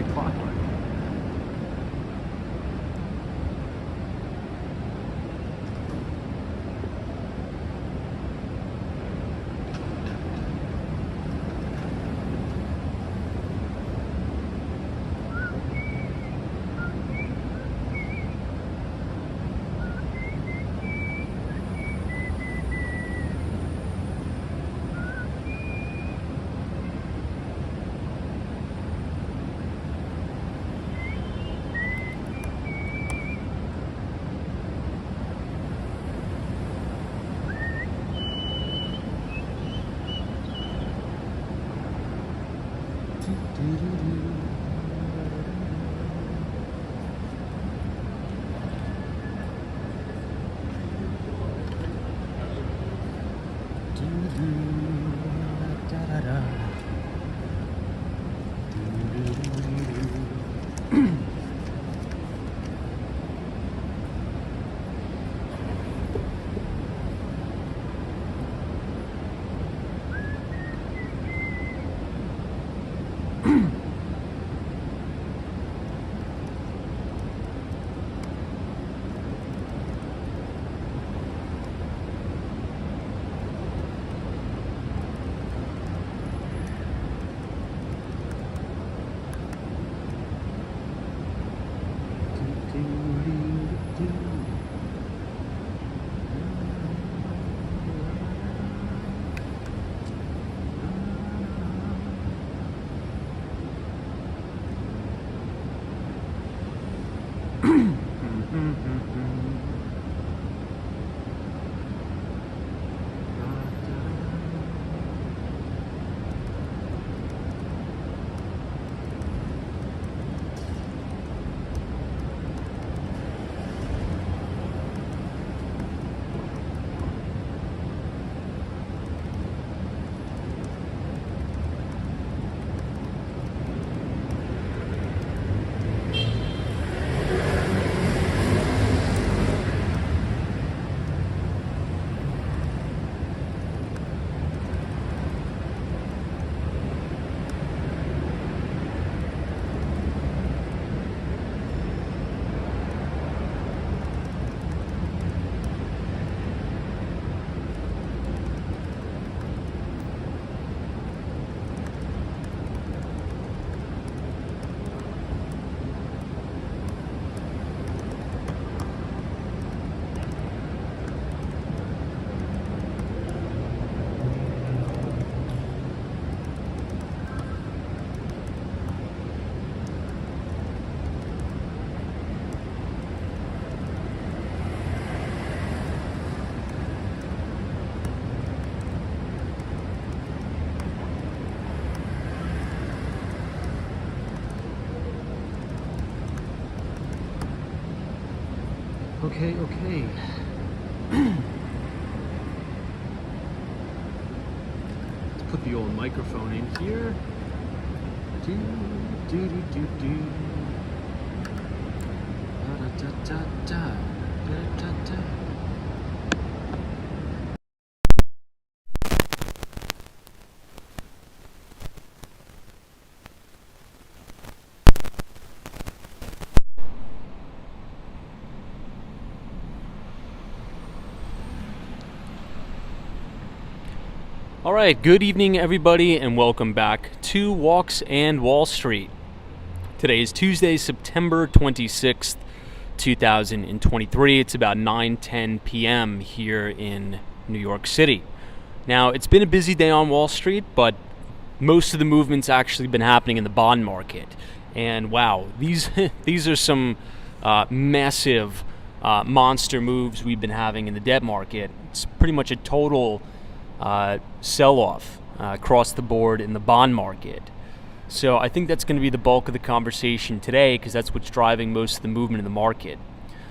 like clockwork. Okay. Let's put the old microphone in here. Do. Da. All right, good evening, everybody, and welcome back to Walks and Wall Street. Today is Tuesday, September 26th, 2023. It's about 9:10 p.m. here in New York City. Now, it's been a busy day on Wall Street, but most of the movement's actually been happening in the bond market. And wow, these are some massive monster moves we've been having in the debt market. It's pretty much a total sell-off across the board in the bond market. So I think that's going to be the bulk of the conversation today, because that's what's driving most of the movement in the market.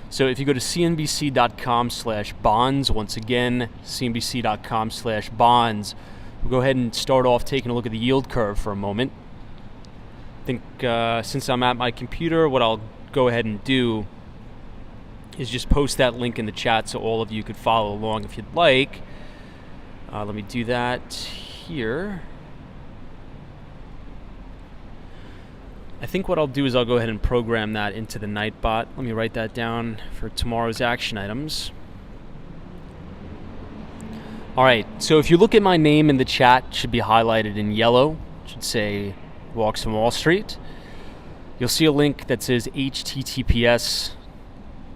So if you go to cnbc.com/bonds, once again, cnbc.com/bonds, we'll go ahead and start off taking a look at the yield curve for a moment. I think since I'm at my computer, what I'll go ahead and do is just post that link in the chat so all of you could follow along if you'd like. Let me do that here. I think what I'll do is I'll go ahead and program that into the Nightbot. Let me write that down for tomorrow's action items. All right, so if you look at my name in the chat, it should be highlighted in yellow. It should say Walks and Wall Street. You'll see a link that says https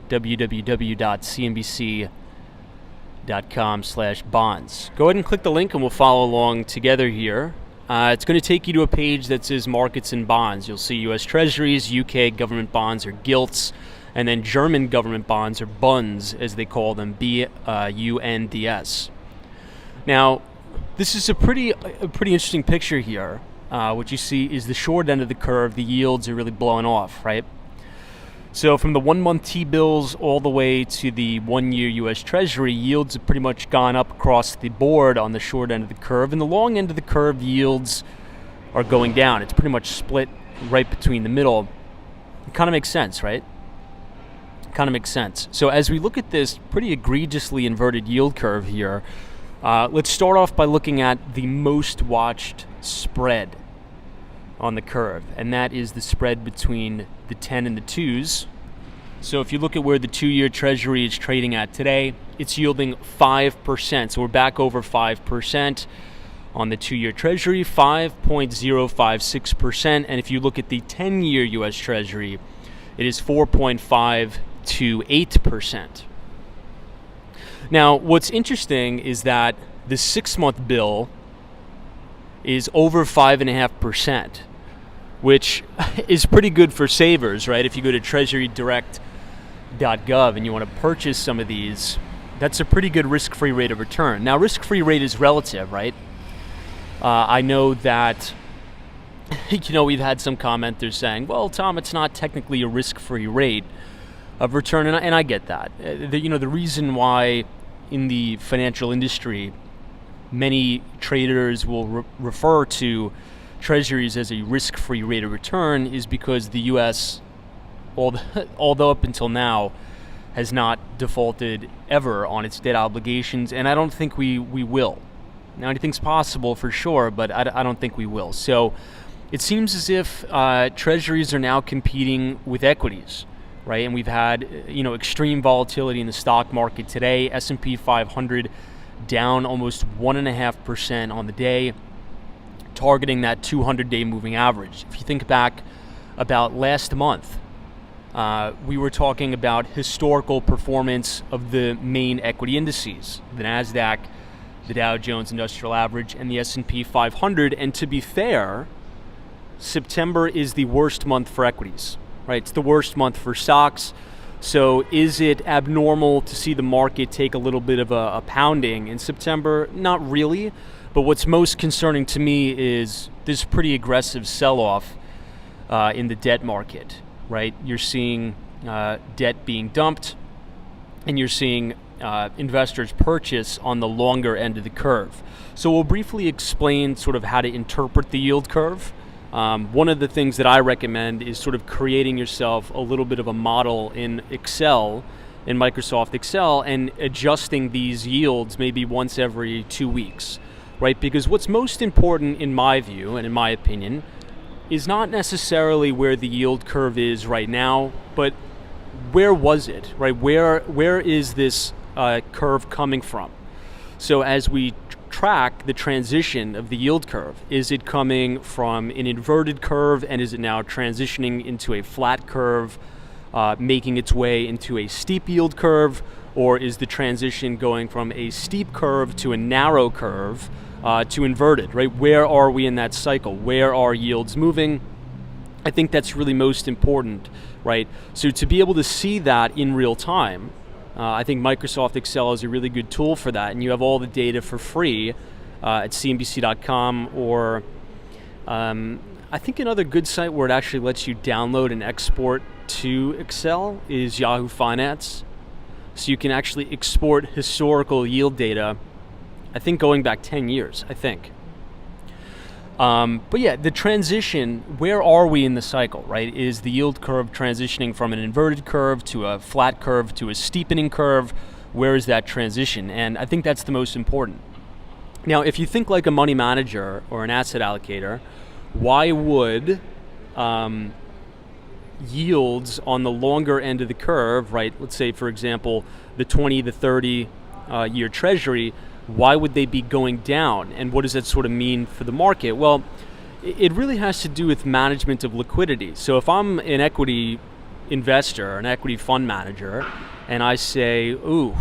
www.cnbc.com/bonds. Go ahead and click the link and we'll follow along together here. It's going to take you to a page that says markets and bonds. You'll see U.S. Treasuries, UK government bonds or gilts, and then German government bonds or bunds as they call them, BUNDS. Now, this is a pretty interesting picture here. What you see is the short end of the curve. The yields are really blowing off, right? So from the 1-month T-bills all the way to the 1-year U.S. Treasury, yields have pretty much gone up across the board on the short end of the curve. And the long end of the curve, yields are going down. It's pretty much split right between the middle. It kind of makes sense, right? Kind of makes sense. So as we look at this pretty egregiously inverted yield curve here, let's start off by looking at the most watched spread on the curve, and that is the spread between the 10 and the 2s. So if you look at where the 2-year Treasury is trading at today, it's yielding 5%. So we're back over 5% on the 2-year Treasury, 5.056%. And if you look at the 10-year U.S. Treasury, it is 4.528%. Now, what's interesting is that the 6-month bill is over 5.5%, which is pretty good for savers, right? If you go to treasurydirect.gov and you want to purchase some of these, that's a pretty good risk-free rate of return. Now, risk-free rate is relative, right? I know that, we've had some commenters saying, well, Tom, it's not technically a risk-free rate of return, and I get that. The reason why in the financial industry many traders will refer to treasuries as a risk-free rate of return is because the U.S., although up until now, has not defaulted ever on its debt obligations, and I don't think we will. Now, anything's possible for sure, but I don't think we will. So it seems as if treasuries are now competing with equities, right? And we've had extreme volatility in the stock market today. S&P 500 down almost 1.5% on the day, targeting that 200-day moving average. If you think back about last month, we were talking about historical performance of the main equity indices, the NASDAQ, the Dow Jones Industrial Average, and the S&P 500. And to be fair, September is the worst month for equities, right? It's the worst month for stocks. So is it abnormal to see the market take a little bit of a pounding in September? Not really. But what's most concerning to me is this pretty aggressive sell-off in the debt market, right? You're seeing debt being dumped, and you're seeing investors purchase on the longer end of the curve. So we'll briefly explain sort of how to interpret the yield curve. One of the things that I recommend is sort of creating yourself a little bit of a model in Excel, in Microsoft Excel, and adjusting these yields maybe once every 2 weeks, right? Because what's most important in my view and in my opinion is not necessarily where the yield curve is right now, but where was it, right? Where is this curve coming from? So as we track the transition of the yield curve, is it coming from an inverted curve, and is it now transitioning into a flat curve, making its way into a steep yield curve, or is the transition going from a steep curve to a narrow curve to inverted, right? Where are we in that cycle? Where are yields moving? I think that's really most important, right? So to be able to see that in real time, I think Microsoft Excel is a really good tool for that, and you have all the data for free at cnbc.com, or I think another good site where it actually lets you download and export to Excel is Yahoo Finance. So you can actually export historical yield data, I think going back 10 years, I think. But yeah, the transition, where are we in the cycle, right? Is the yield curve transitioning from an inverted curve to a flat curve to a steepening curve? Where is that transition? And I think that's the most important. Now, if you think like a money manager or an asset allocator, why would yields on the longer end of the curve, right? Let's say, for example, the 20 to 30 year treasury, why would they be going down? And what does that sort of mean for the market? Well, it really has to do with management of liquidity. So if I'm an equity investor, an equity fund manager, and I say, ooh,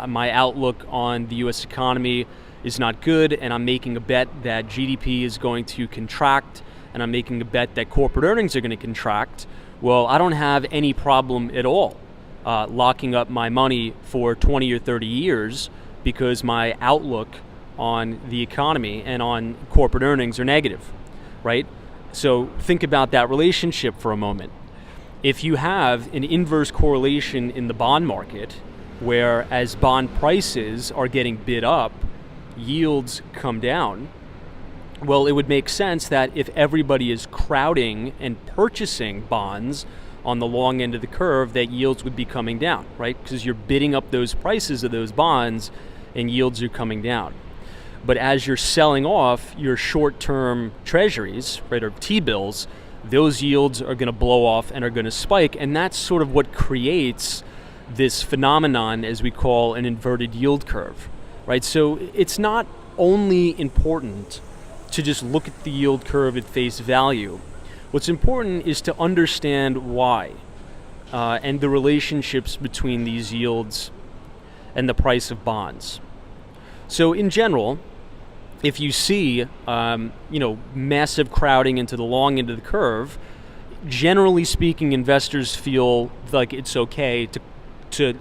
my outlook on the US economy is not good, and I'm making a bet that GDP is going to contract, and I'm making a bet that corporate earnings are going to contract, well, I don't have any problem at all locking up my money for 20 or 30 years because my outlook on the economy and on corporate earnings are negative, right? So think about that relationship for a moment. If you have an inverse correlation in the bond market, where as bond prices are getting bid up, yields come down, well, it would make sense that if everybody is crowding and purchasing bonds on the long end of the curve, that yields would be coming down, right? Because you're bidding up those prices of those bonds and yields are coming down. But as you're selling off your short-term treasuries, right, or T-bills, those yields are going to blow off and are going to spike, and that's sort of what creates this phenomenon as we call an inverted yield curve, right? So it's not only important to just look at the yield curve at face value. What's important is to understand why and the relationships between these yields and the price of bonds. So in general, if you see massive crowding into the long end of the curve, generally speaking, investors feel like it's okay to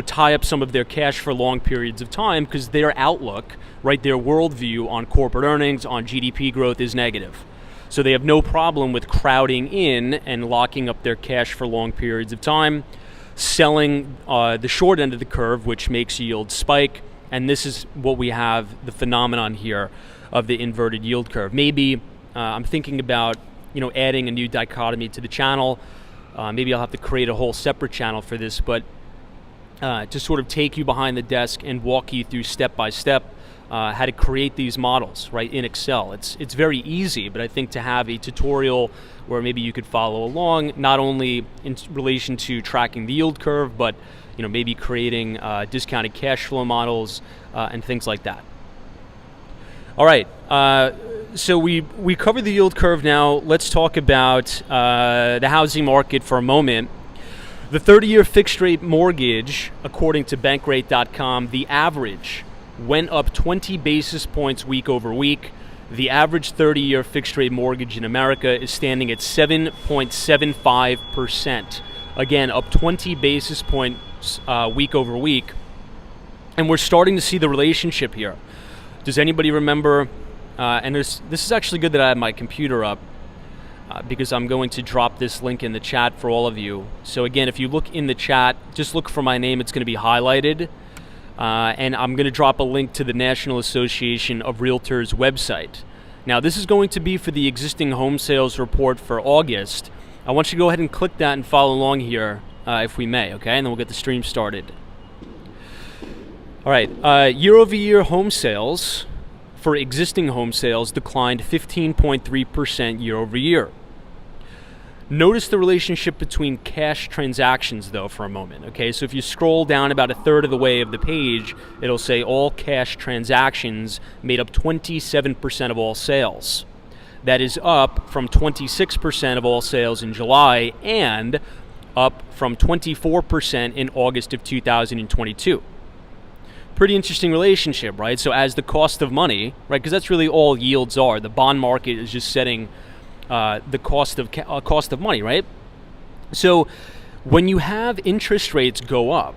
tie up some of their cash for long periods of time because their outlook, right, their worldview on corporate earnings, on GDP growth is negative. So they have no problem with crowding in and locking up their cash for long periods of time, selling the short end of the curve, which makes yields spike. And this is what we have, the phenomenon here of the inverted yield curve. Maybe I'm thinking about adding a new dichotomy to the channel. Maybe I'll have to create a whole separate channel for this, but to sort of take you behind the desk and walk you through step by step how to create these models, right, in Excel. It's very easy, but I think to have a tutorial where maybe you could follow along, not only in relation to tracking the yield curve, but maybe creating discounted cash flow models and things like that. All right, so we covered the yield curve now. Let's talk about the housing market for a moment. The 30-year fixed rate mortgage, according to bankrate.com, the average went up 20 basis points week over week. The average 30-year fixed rate mortgage in America is standing at 7.75%. Again, up 20 basis points week over week. And we're starting to see the relationship here. Does anybody remember, and this is actually good that I have my computer up because I'm going to drop this link in the chat for all of you. So again, if you look in the chat, just look for my name. It's going to be highlighted. And I'm going to drop a link to the National Association of Realtors website. Now, this is going to be for the existing home sales report for August. I want you to go ahead and click that and follow along here, if we may, okay? And then we'll get the stream started. All right, year-over-year home sales for existing home sales declined 15.3% year-over-year. Notice the relationship between cash transactions, though, for a moment, okay? So if you scroll down about a third of the way of the page, it'll say all cash transactions made up 27% of all sales. That is up from 26% of all sales in July and up from 24% in August of 2022. Pretty interesting relationship, right? So as the cost of money, right, because that's really all yields are. The bond market is just setting the cost of money, right? So when you have interest rates go up,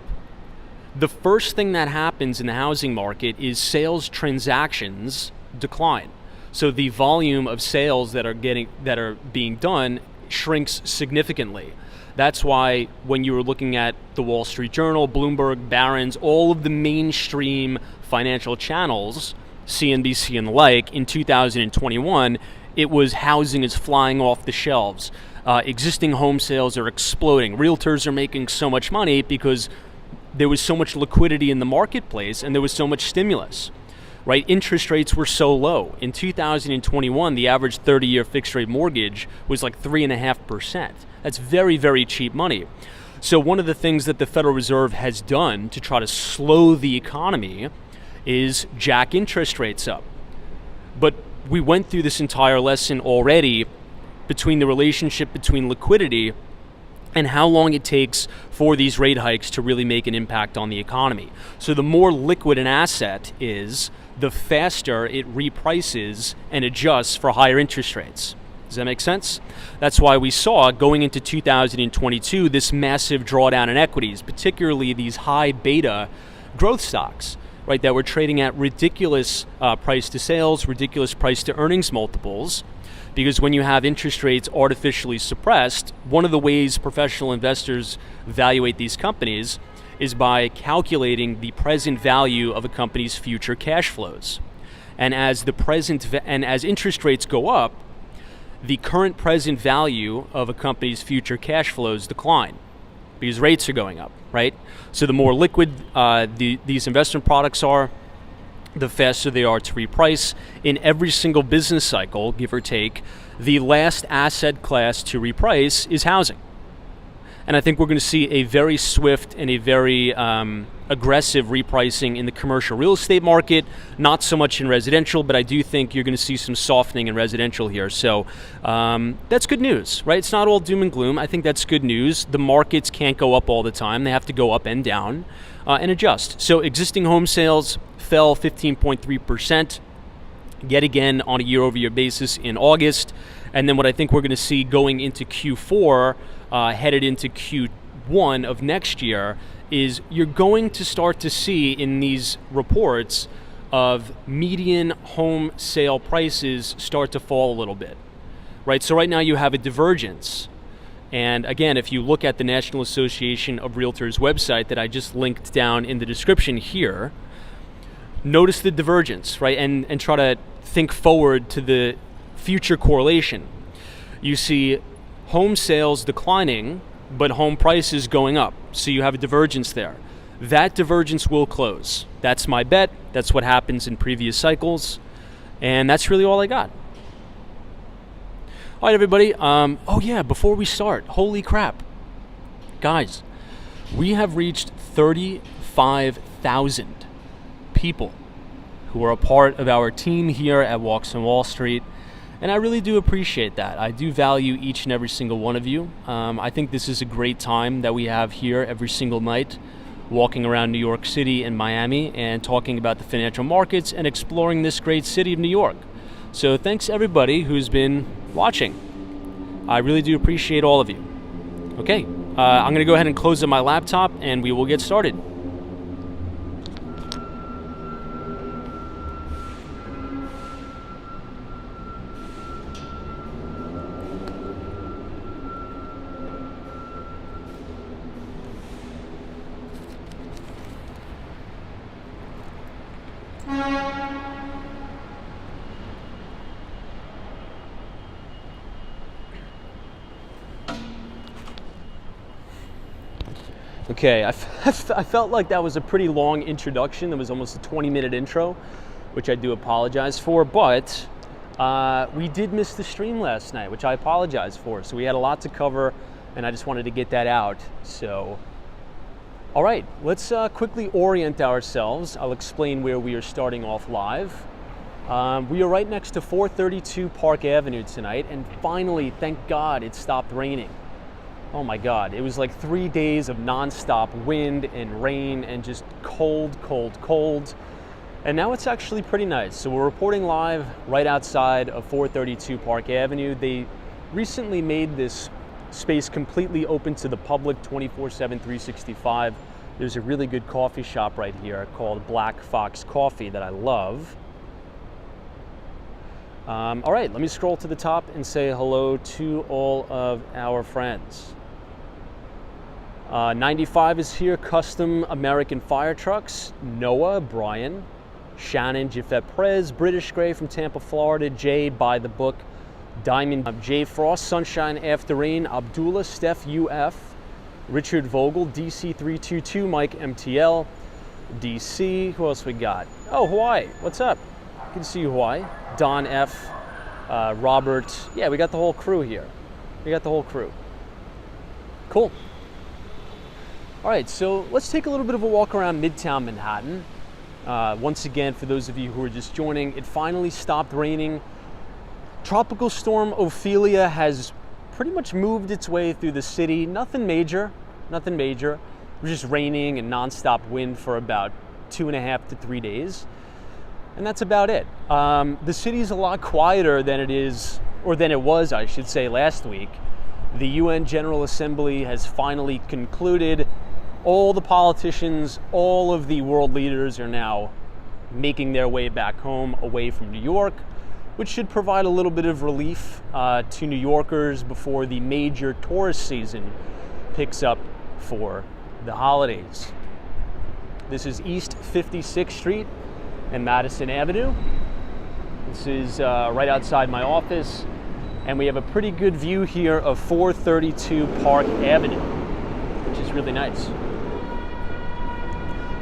the first thing that happens in the housing market is sales transactions decline. So the volume of sales that are being done shrinks significantly. That's why when you were looking at the Wall Street Journal, Bloomberg, Barron's, all of the mainstream financial channels, CNBC and the like, in 2021, it was housing is flying off the shelves. Existing home sales are exploding. Realtors are making so much money because there was so much liquidity in the marketplace and there was so much stimulus. right? Interest rates were so low. In 2021, the average 30-year fixed rate mortgage was like 3.5%. That's very, very cheap money. So one of the things that the Federal Reserve has done to try to slow the economy is jack interest rates up. But we went through this entire lesson already between the relationship between liquidity and how long it takes for these rate hikes to really make an impact on the economy. So the more liquid an asset is, the faster it reprices and adjusts for higher interest rates. Does that make sense? That's why we saw going into 2022 this massive drawdown in equities, particularly these high beta growth stocks, right, that were trading at ridiculous price to sales, ridiculous price to earnings multiples. Because when you have interest rates artificially suppressed, one of the ways professional investors evaluate these companies is by calculating the present value of a company's future cash flows. And as interest rates go up, the current present value of a company's future cash flows decline because rates are going up, right? So the more liquid these investment products are, the faster they are to reprice. In every single business cycle, give or take, the last asset class to reprice is housing. And I think we're going to see a very swift and a very aggressive repricing in the commercial real estate market, not so much in residential, but I do think you're going to see some softening in residential here. So that's good news, right? It's not all doom and gloom. I think that's good news. The markets can't go up all the time. They have to go up and down and adjust. So existing home sales fell 15.3% yet again on a year-over-year basis in August. And then what I think we're going to see going into Q4, headed into Q1 of next year, is you're going to start to see in these reports of median home sale prices start to fall a little bit, right? So right now you have a divergence. And again, if you look at the National Association of Realtors website that I just linked down in the description here, notice the divergence, right? And try to think forward to the future correlation. You see home sales declining, but home prices going up. So you have a divergence there. That divergence will close. That's my bet. That's what happens in previous cycles. And that's really all I got. All right, everybody. Oh yeah, before we start, holy crap. Guys, we have reached 35,000 people who are a part of our team here at Walks and Wall Street. And I really do appreciate that. I do value each and every single one of you. I think this is a great time that we have here every single night, walking around New York City and Miami and talking about the financial markets and exploring this great city of New York. So thanks everybody who's been watching. I really do appreciate all of you. Okay, I'm going to go ahead and close up my laptop and we will get started. Okay, I felt like that was a pretty long introduction. That was almost a 20-minute intro, which I do apologize for, but we did miss the stream last night, which I apologize for. So we had a lot to cover, and I just wanted to get that out. So, all right, let's quickly orient ourselves. I'll explain where we are starting off live. We are right next to 432 Park Avenue tonight, and finally, thank God, it stopped raining. Oh my God, it was like 3 days of nonstop wind and rain and just cold, cold, cold. And now it's actually pretty nice. So we're reporting live right outside of 432 Park Avenue. They recently made this space completely open to the public 24/7, 365. There's a really good coffee shop right here called Black Fox Coffee that I love. All right, let me scroll to the top and say hello to all of our friends. 95 is here, Custom American Fire Trucks, Noah, Brian, Shannon, Jafet Perez, British Gray from Tampa, Florida, Jay, By the Book, Diamond, Jay Frost, Sunshine After Rain, Abdullah, Steph UF, Richard Vogel, DC322, Mike MTL, DC, who else we got? Oh, Hawaii. What's up? Good to see you, Hawaii. Don F, Robert. Yeah, we got the whole crew here. We got the whole crew. Cool. All right, so let's take a little bit of a walk around Midtown Manhattan. Once again, for those of you who are just joining, it finally stopped raining. Tropical storm Ophelia has pretty much moved its way through the city. Nothing major, nothing major. It was just raining and nonstop wind for about 2.5 to 3 days. And that's about it. The city is a lot quieter than it is, or than it was, I should say, last week. The UN General Assembly has finally concluded. All the politicians, all of the world leaders are now making their way back home away from New York, which should provide a little bit of relief to New Yorkers before the major tourist season picks up for the holidays. This is East 56th Street and Madison Avenue. This is right outside my office, and we have a pretty good view here of 432 Park Avenue, which is really nice.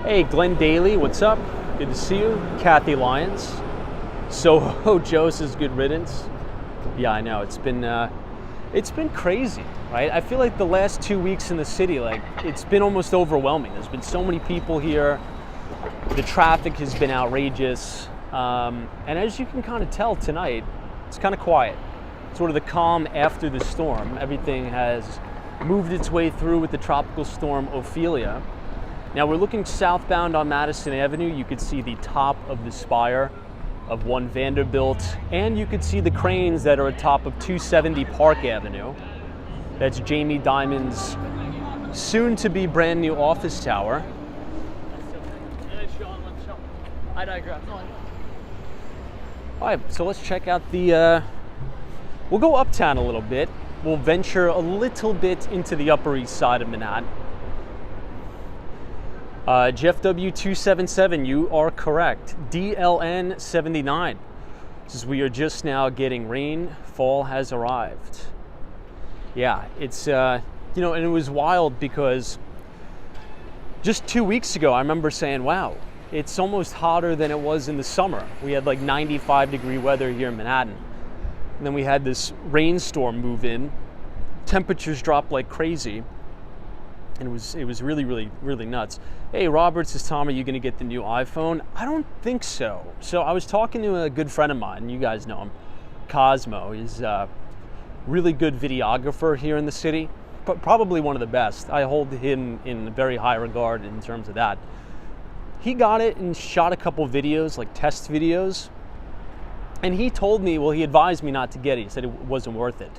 Hey, Glenn Daly, what's up? Good to see you. Kathy Lyons. Soho Joe says good riddance. Yeah, I know. It's been crazy, right? I feel like the last 2 weeks in the city, like it's been almost overwhelming. There's been so many people here. The traffic has been outrageous. And as you can kind of tell tonight, it's kind of quiet. Sort of the calm after the storm. Everything has moved its way through with the tropical storm Ophelia. Now we're looking southbound on Madison Avenue. You could see the top of the spire of One Vanderbilt, and you could see the cranes that are atop of 270 Park Avenue. That's Jamie Dimon's soon-to-be brand new office tower. I digress. All right, so let's check out the, we'll go uptown a little bit. We'll venture a little bit into the Upper East Side of Manhattan. Jeff W277, you are correct. DLN 79 says we are just now getting rain. Fall has arrived. Yeah, it's and it was wild because just 2 weeks ago I remember saying, wow, it's almost hotter than it was in the summer. We had like 95-degree weather here in Manhattan, and then we had this rainstorm move in. Temperatures dropped like crazy. And it was really, really, really nuts. Hey, Robert says, Tom, are you going to get the new iPhone? I don't think so. So I was talking to a good friend of mine, you guys know him, Cosmo. He's a really good videographer here in the city, but probably one of the best. I hold him in very high regard in terms of that. He got it and shot a couple videos, like test videos. And he told me, well, he advised me not to get it. He said it wasn't worth it.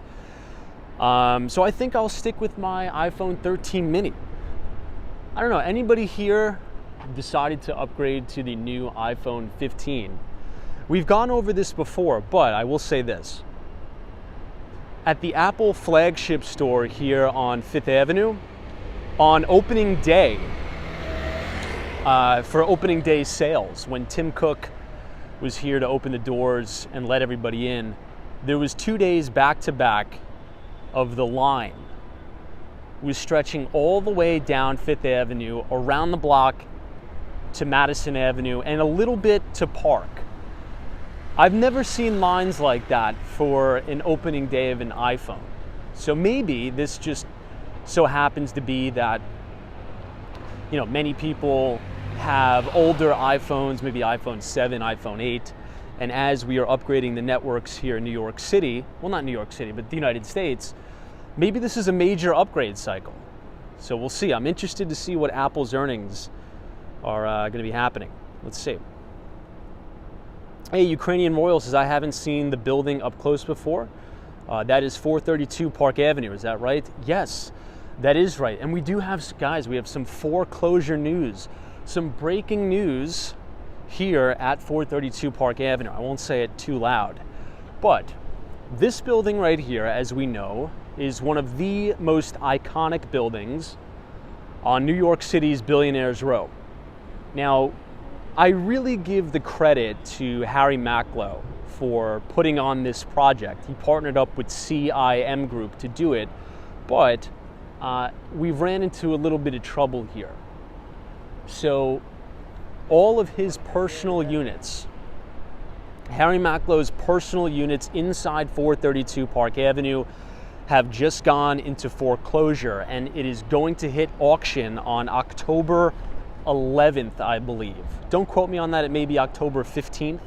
So I think I'll stick with my iPhone 13 mini. I don't know, anybody here decided to upgrade to the new iPhone 15? We've gone over this before, but I will say this. At the Apple flagship store here on 5th Avenue, on opening day, for opening day sales, when Tim Cook was here to open the doors and let everybody in, there was 2 days back to back of the line was stretching all the way down 5th Avenue, around the block to Madison Avenue, and a little bit to Park. I've never seen lines like that for an opening day of an iPhone. So maybe this just so happens to be that, many people have older iPhones, maybe iPhone 7, iPhone 8, and as we are upgrading the networks here in New York City, well, not New York City, but the United States, maybe this is a major upgrade cycle. So we'll see. I'm interested to see what Apple's earnings are going to be happening. Let's see. Hey, Ukrainian Royal says, I haven't seen the building up close before. That is 432 Park Avenue. Is that right? Yes, that is right. And we do have, guys, we have some foreclosure news, some breaking news here at 432 Park Avenue. I won't say it too loud, but this building right here, as we know, is one of the most iconic buildings on New York City's Billionaires Row. Now, I really give the credit to Harry Macklow for putting on this project. He partnered up with CIM Group to do it, but we've ran into a little bit of trouble here. So all of his personal units, Harry Macklow's personal units inside 432 Park Avenue, have just gone into foreclosure, and it is going to hit auction on October 11th, I believe. Don't quote me on that. It may be October 15th.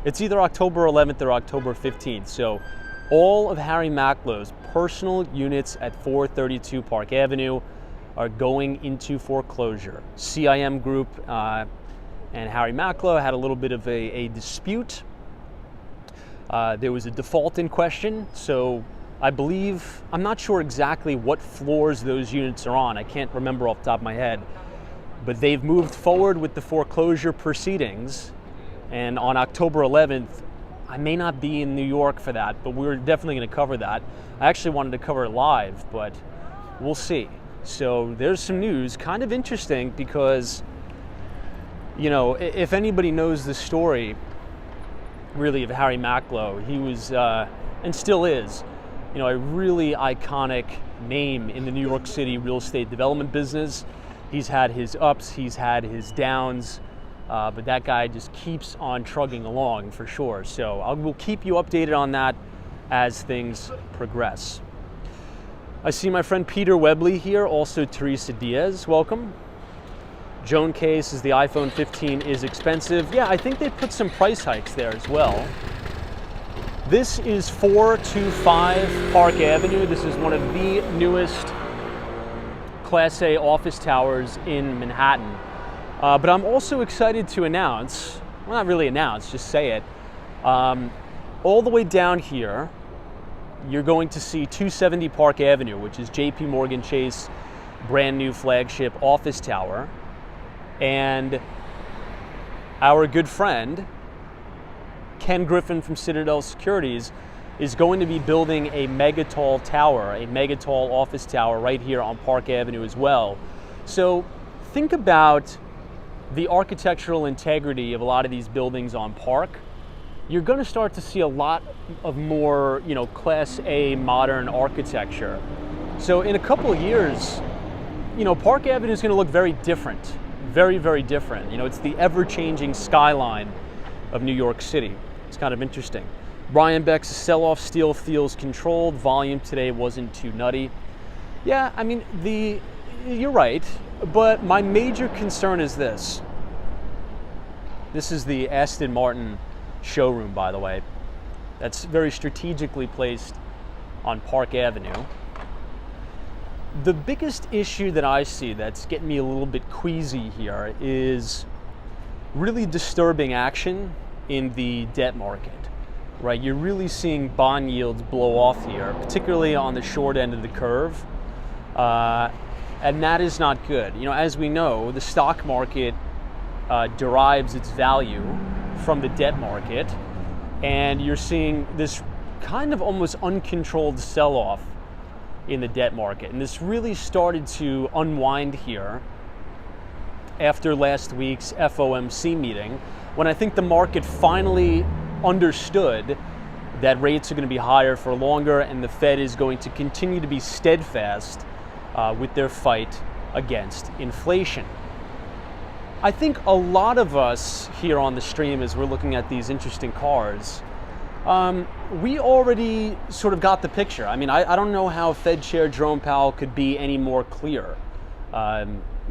It's either October 11th or October 15th. So all of Harry Macklow's personal units at 432 Park Avenue are going into foreclosure. CIM Group and Harry Macklow had a little bit of a dispute. There was a default in question, so I believe, I'm not sure exactly what floors those units are on. I can't remember off the top of my head. But they've moved forward with the foreclosure proceedings. And on October 11th, I may not be in New York for that, but we're definitely going to cover that. I actually wanted to cover it live, but we'll see. So there's some news, kind of interesting because, you know, if anybody knows the story, really, of Harry Macklow, he was, and still is, you know, a really iconic name in the New York City real estate development business. He's had his ups, he's had his downs, but that guy just keeps on trugging along for sure. So we'll keep you updated on that as things progress. I see my friend Peter Webley here, also Teresa Diaz, welcome. Joan K says the iPhone 15 is expensive. Yeah, I think they put some price hikes there as well. This is 425 Park Avenue. This is one of the newest Class A office towers in Manhattan. But I'm also excited to announce, well, not really announce, just say it, all the way down here, you're going to see 270 Park Avenue, which is JP Morgan Chase brand new flagship office tower. And our good friend, Ken Griffin from Citadel Securities, is going to be building a mega tall tower, a mega tall office tower right here on Park Avenue as well. So think about the architectural integrity of a lot of these buildings on Park. You're going to start to see a lot of more, you know, Class A modern architecture. So in a couple of years, you know, Park Avenue is going to look very different, very, very different. You know, it's the ever-changing skyline of New York City. It's kind of interesting. Brian Beck's sell-off steel feels controlled. Volume today wasn't too nutty. Yeah, I mean, you're right, but my major concern is this. This is the Aston Martin showroom, by the way. That's very strategically placed on Park Avenue. The biggest issue that I see that's getting me a little bit queasy here is really disturbing action in the debt market, right? You're really seeing bond yields blow off here, particularly on the short end of the curve, and that is not good. You know, as we know, the stock market derives its value from the debt market, and you're seeing this kind of almost uncontrolled sell-off in the debt market. And this really started to unwind here after last week's FOMC meeting, when I think the market finally understood that rates are going to be higher for longer and the Fed is going to continue to be steadfast with their fight against inflation. I think a lot of us here on the stream, as we're looking at these interesting cars, we already sort of got the picture. I mean, I don't know how Fed Chair Jerome Powell could be any more clear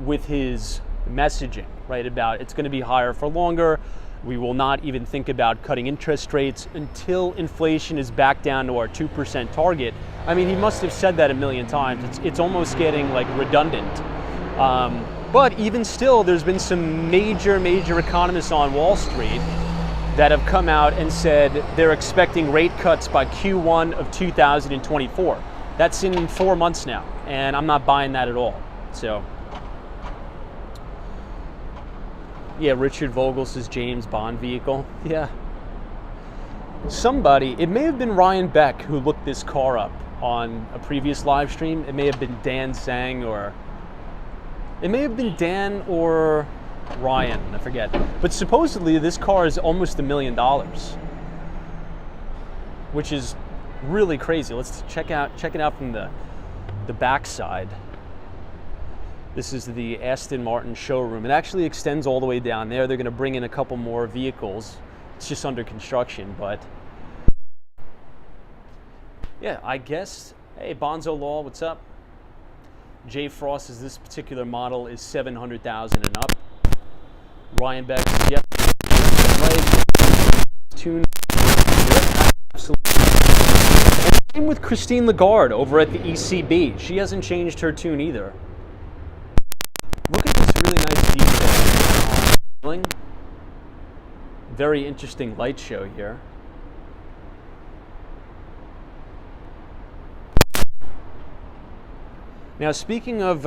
with his messaging, right, about it's going to be higher for longer. We will not even think about cutting interest rates until inflation is back down to our 2% target. I mean, he must have said that a million times. It's almost getting like redundant. But even still, there's been some major economists on Wall Street that have come out and said they're expecting rate cuts by Q1 of 2024. That's in 4 months now, and I'm not buying that at all. So, yeah, Richard Vogel says James Bond vehicle. Yeah. Somebody, it may have been Ryan Beck who looked this car up on a previous live stream. It may have been Dan Sang, or it may have been Dan or Ryan, I forget. But supposedly this car is almost $1 million, which is really crazy. Let's check it out from the back side. This is the Aston Martin showroom. It actually extends all the way down there. They're going to bring in a couple more vehicles. It's just under construction, but yeah, I guess. Hey, Bonzo Law, what's up? Jay Frost says this particular model is $700,000 and up. Ryan Beck says, yep, right. Tune. Absolutely. And same with Christine Lagarde over at the ECB. She hasn't changed her tune either. Look at this really nice detail. Very interesting light show here. Now, speaking of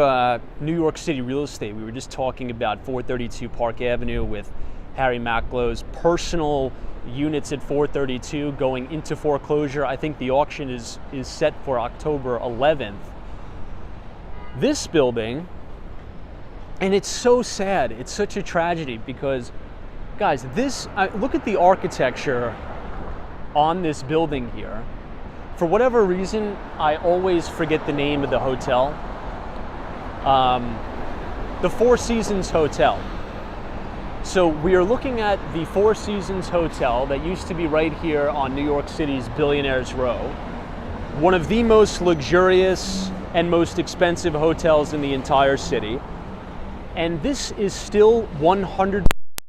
New York City real estate, we were just talking about 432 Park Avenue with Harry Macklow's personal units at 432 going into foreclosure. I think the auction is set for October 11th. This building, and it's so sad, it's such a tragedy because, guys, look at the architecture on this building here. For whatever reason, I always forget the name of the hotel. The Four Seasons Hotel. So we are looking at the Four Seasons Hotel that used to be right here on New York City's Billionaires Row. One of the most luxurious and most expensive hotels in the entire city. And this is still 100%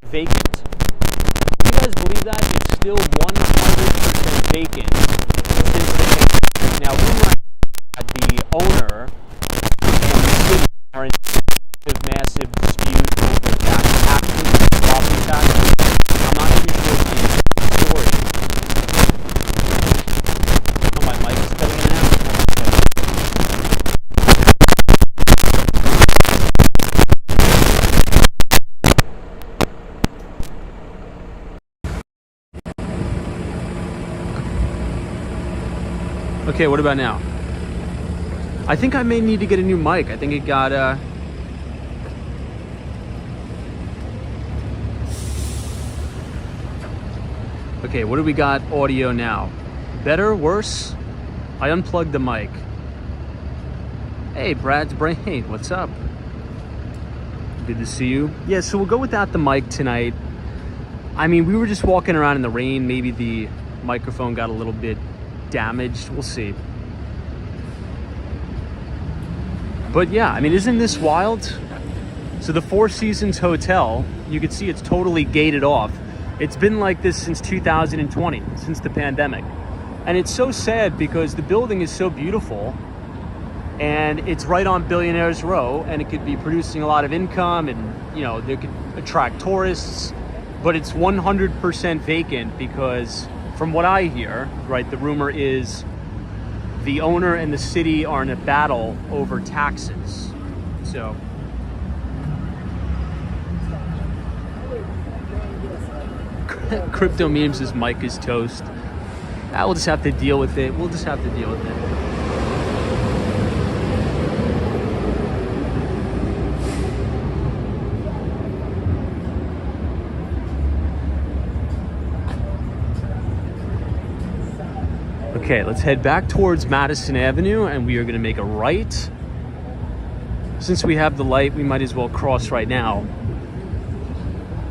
vacant. Do you guys believe that? It's still 100% vacant since the pandemic. Now, we were at the owner and the city are in a massive dispute over taxes, property taxes. I'm not too sure the story. Oh, my mic is cutting in now. Okay, what about now? I think I may need to get a new mic. I think it got, Okay, what do we got audio now? Better, worse? I unplugged the mic. Hey, Brad's Brain, what's up? Good to see you. Yeah, so we'll go without the mic tonight. I mean, we were just walking around in the rain. Maybe the microphone got a little bit damaged. We'll see. But yeah, I mean, isn't this wild? So the Four Seasons Hotel, you can see it's totally gated off. It's been like this since 2020, since the pandemic. And it's so sad because the building is so beautiful and it's right on Billionaires Row and it could be producing a lot of income and, you know, they could attract tourists, but it's 100% vacant because from what I hear, right, the rumor is the owner and the city are in a battle over taxes. So Crypto Memes, his mic is toast. We'll just have to deal with it. We'll just have to deal with it. Okay, let's head back towards Madison Avenue and we are going to make a right. Since we have the light, we might as well cross right now.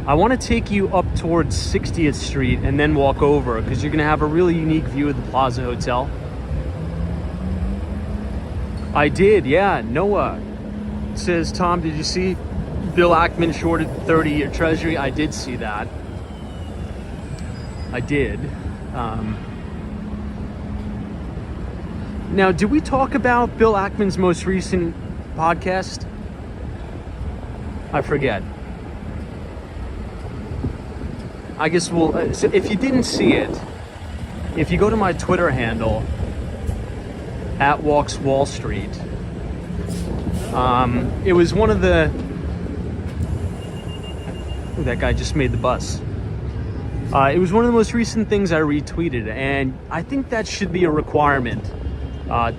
I want to take you up towards 60th Street and then walk over because you're going to have a really unique view of the Plaza Hotel. I did, yeah. Noah says, Tom, did you see Bill Ackman shorted 30-year Treasury? I did see that. I did. Now, did we talk about Bill Ackman's most recent podcast? I forget. I guess we'll, so if you didn't see it, if you go to my Twitter handle, at walks&wallstreet, it was one of the, oh, that guy just made the bus. It was one of the most recent things I retweeted, and I think that should be a requirement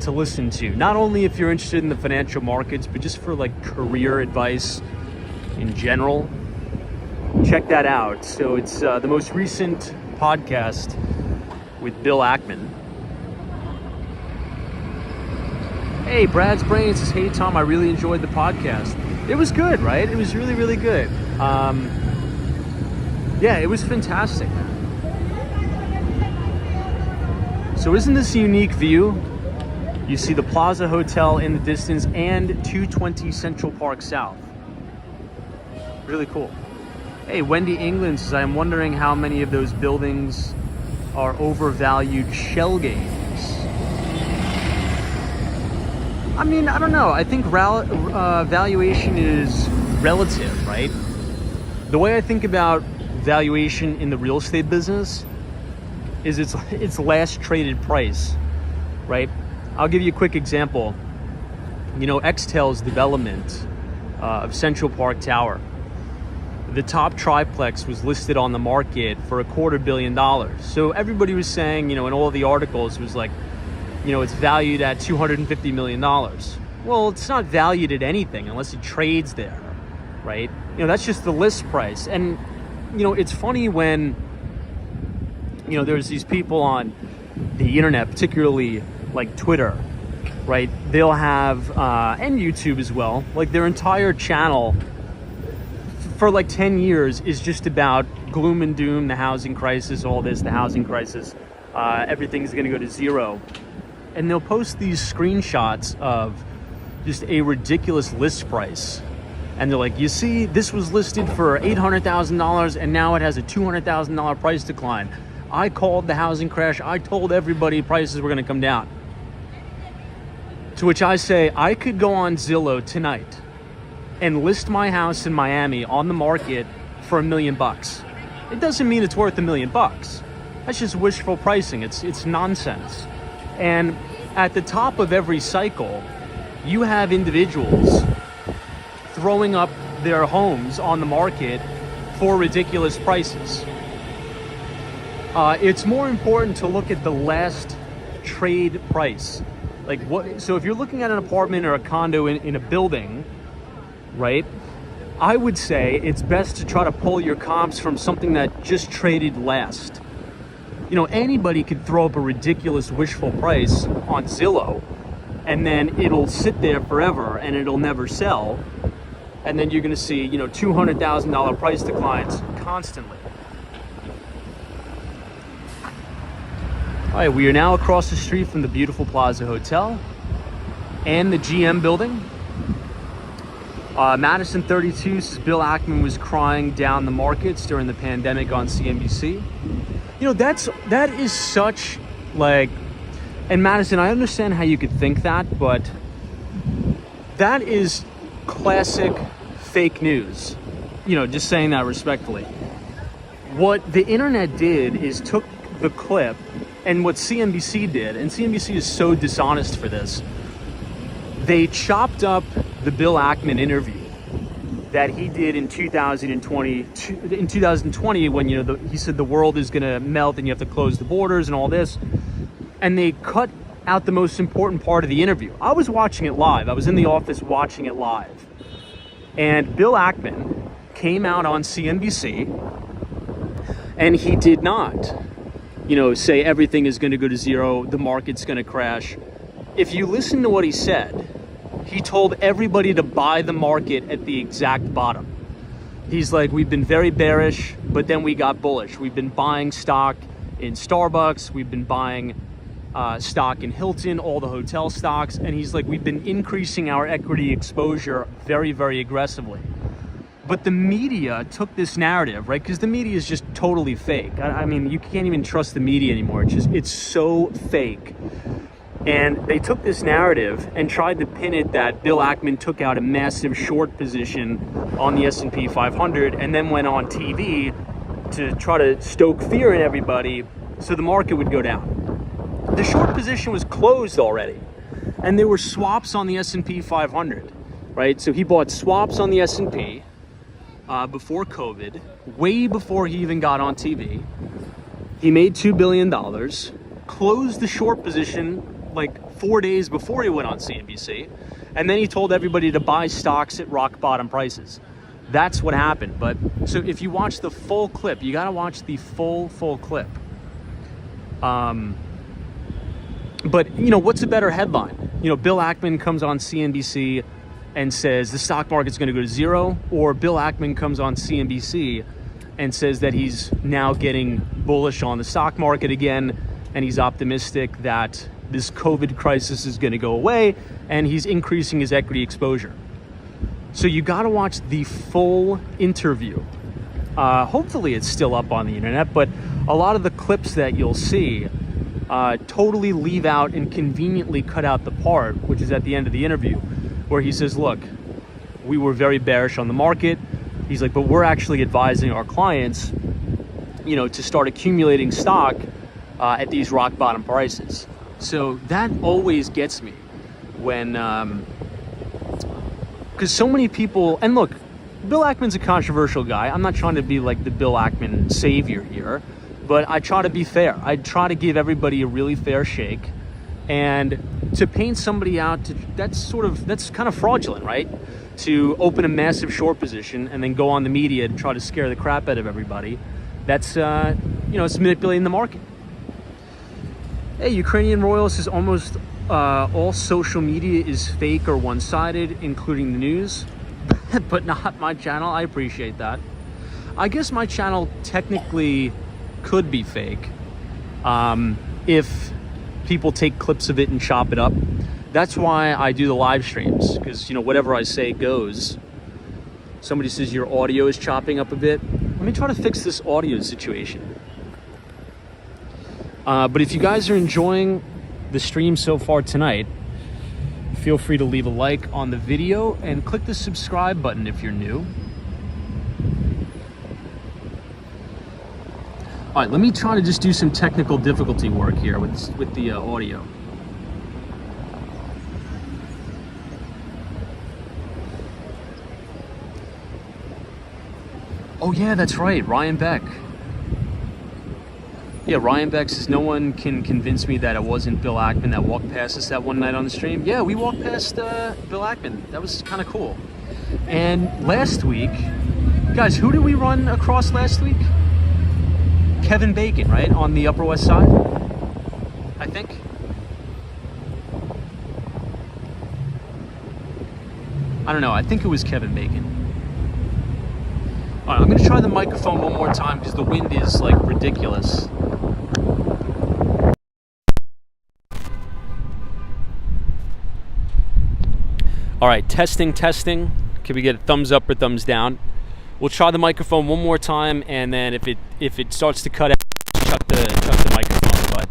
to listen to. Not only if you're interested in the financial markets, but just for like career advice in general. Check that out. So it's the most recent podcast with Bill Ackman. Hey, Brad's Brain says, hey Tom, I really enjoyed the podcast. It was good, right? It was really, really good. Yeah, it was fantastic. So isn't this a unique view? You see the Plaza Hotel in the distance and 220 Central Park South. Really cool. Hey, Wendy England says, I'm wondering how many of those buildings are overvalued shell games. I mean, I don't know. I think valuation is relative, right? The way I think about valuation in the real estate business is its last traded price, right? I'll give you a quick example. You know, Extel's development of Central Park Tower, the top triplex was listed on the market for $250 million. So everybody was saying, you know, in all the articles, it was like, you know, it's valued at $250 million. Well, it's not valued at anything unless it trades there, right? You know, that's just the list price. And, you know, it's funny when, you know, there's these people on the internet, particularly like Twitter, right? They'll have, and YouTube as well, like their entire channel for like 10 years is just about gloom and doom, the housing crisis, all this, the housing crisis, everything's gonna go to zero. And they'll post these screenshots of just a ridiculous list price. And they're like, you see, this was listed for $800,000 and now it has a $200,000 price decline. I called the housing crash. I told everybody prices were gonna come down. To which I say, I could go on Zillow tonight and list my house in Miami on the market for $1 million. It doesn't mean it's worth $1 million. That's just wishful pricing. It's nonsense. And at the top of every cycle, you have individuals throwing up their homes on the market for ridiculous prices. It's more important to look at the last trade price. Like what? So if you're looking at an apartment or a condo in a building, right? I would say it's best to try to pull your comps from something that just traded last. You know, anybody could throw up a ridiculous wishful price on Zillow and then it'll sit there forever and it'll never sell. And then you're gonna see, you know, $200,000 price declines constantly. All right, we are now across the street from the beautiful Plaza Hotel and the GM building. Madison 32 says Bill Ackman was crying down the markets during the pandemic on CNBC. You know, that is such like, and Madison, I understand how you could think that, but that is classic fake news. You know, just saying that respectfully. What the internet did is took the clip, and what CNBC did, and CNBC is so dishonest for this, they chopped up the Bill Ackman interview that he did in 2020 when, you know, he said the world is going to melt and you have to close the borders and all this. And they cut out the most important part of the interview. I was watching it live. I was in the office watching it live. And Bill Ackman came out on CNBC and he did not, you know, say everything is going to go to zero, the market's going to crash. If you listen to what he said, he told everybody to buy the market at the exact bottom. He's like, we've been very bearish, but then we got bullish. We've been buying stock in Starbucks. We've been buying stock in Hilton, all the hotel stocks. And he's like, we've been increasing our equity exposure very, very aggressively. But the media took this narrative, right? Because the media is just totally fake. I mean, you can't even trust the media anymore. It's so fake. And they took this narrative and tried to pin it that Bill Ackman took out a massive short position on the S&P 500 and then went on TV to try to stoke fear in everybody so the market would go down. The short position was closed already, and there were swaps on the S&P 500, right? So he bought swaps on the S&P before COVID, way before he even got on TV. He made $2 billion, closed the short position like 4 days before he went on CNBC, and then he told everybody to buy stocks at rock bottom prices. That's what happened. But so if you watch the full clip, you got to watch the full clip. But you know, what's a better headline? You know, Bill Ackman comes on CNBC and says the stock market's going to go to zero, or Bill Ackman comes on CNBC and says that he's now getting bullish on the stock market again, and he's optimistic that this COVID crisis is going to go away, and he's increasing his equity exposure. So you got to watch the full interview. Hopefully it's still up on the internet, but a lot of the clips that you'll see totally leave out and conveniently cut out the part, which is at the end of the interview, where he says, look, we were very bearish on the market. He's like, but we're actually advising our clients, to start accumulating stock at these rock bottom prices. So that always gets me when, because so many people, and look, Bill Ackman's a controversial guy. I'm not trying to be like the Bill Ackman savior here, but I try to be fair. I try to give everybody a really fair shake, and to paint somebody out, that's kind of fraudulent, right? To open a massive short position and then go on the media and try to scare the crap out of everybody. That's, it's manipulating the market. Hey, Ukrainian royal says almost all social media is fake or one-sided, including the news, but not my channel. I appreciate that. I guess my channel technically could be fake if people take clips of it and chop it up. That's why I do the live streams, because whatever I say goes. Somebody says your audio is chopping up a bit. Let me try to fix this audio situation. But if you guys are enjoying the stream so far tonight, feel free to leave a like on the video and click the subscribe button if you're new. All right, let me try to just do some technical difficulty work here with the audio. Oh yeah, that's right, Ryan Beck. Yeah, Ryan Beck says no one can convince me that it wasn't Bill Ackman that walked past us that one night on the stream. Yeah, we walked past Bill Ackman. That was kind of cool. And last week, guys, who did we run across last week? Kevin Bacon, right? On the Upper West Side, I think. I don't know, I think it was Kevin Bacon. All right, I'm gonna try the microphone one more time because the wind is like ridiculous. All right, testing. Can we get a thumbs up or thumbs down? We'll try the microphone one more time, and then if it starts to cut out, shut the microphone. But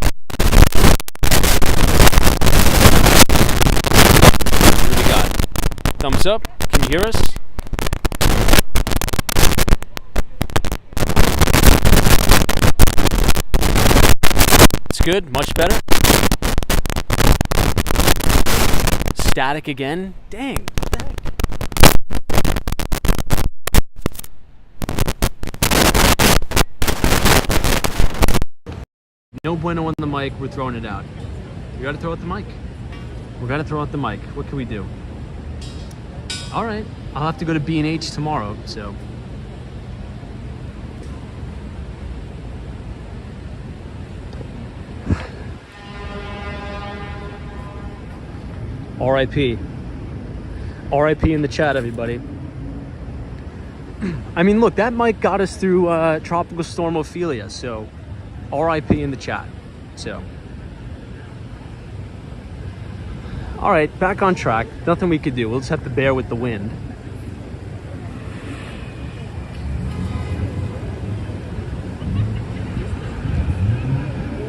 what do we got? Thumbs up. Can you hear us? It's good. Much better. Static again. Dang. What the heck? No bueno on the mic. We're throwing it out. We got to throw out the mic. We got to throw out the mic. What can we do? All right. I'll have to go to B&H tomorrow, so. R.I.P. R.I.P. in the chat, everybody. I mean, look, that mic got us through Tropical Storm Ophelia, so R.I.P. in the chat. So, all right, back on track. Nothing we could do. We'll just have to bear with the wind.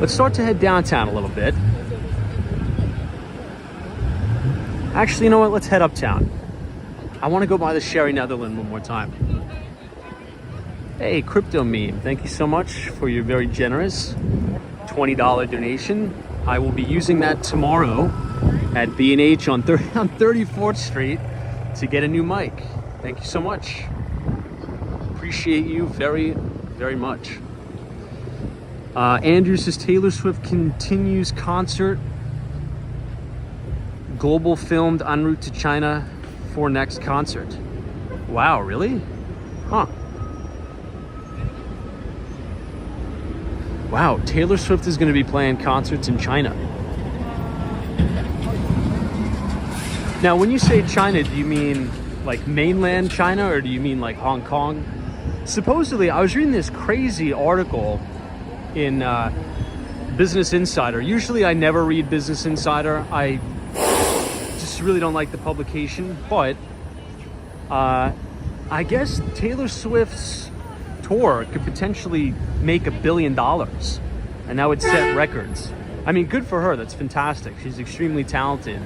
Let's start to head downtown a little bit. Actually, you know what? Let's head uptown. I want to go by the Sherry Netherland one more time. Hey, Crypto Meme, thank you so much for your very generous $20 donation. I will be using that tomorrow at B&H on 34th Street to get a new mic. Thank you so much. Appreciate you very, very much. Andrew says Taylor Swift continues concert. Global filmed en route to China for next concert. Wow, really? Huh. Wow, Taylor Swift is going to be playing concerts in China. Now, when you say China, do you mean like mainland China or do you mean like Hong Kong? Supposedly, I was reading this crazy article in Business Insider. Usually I never read Business Insider. I just really don't like the publication, but I guess Taylor Swift's tour could potentially make $1 billion, and that would set records. I mean, good for her. That's fantastic. She's extremely talented,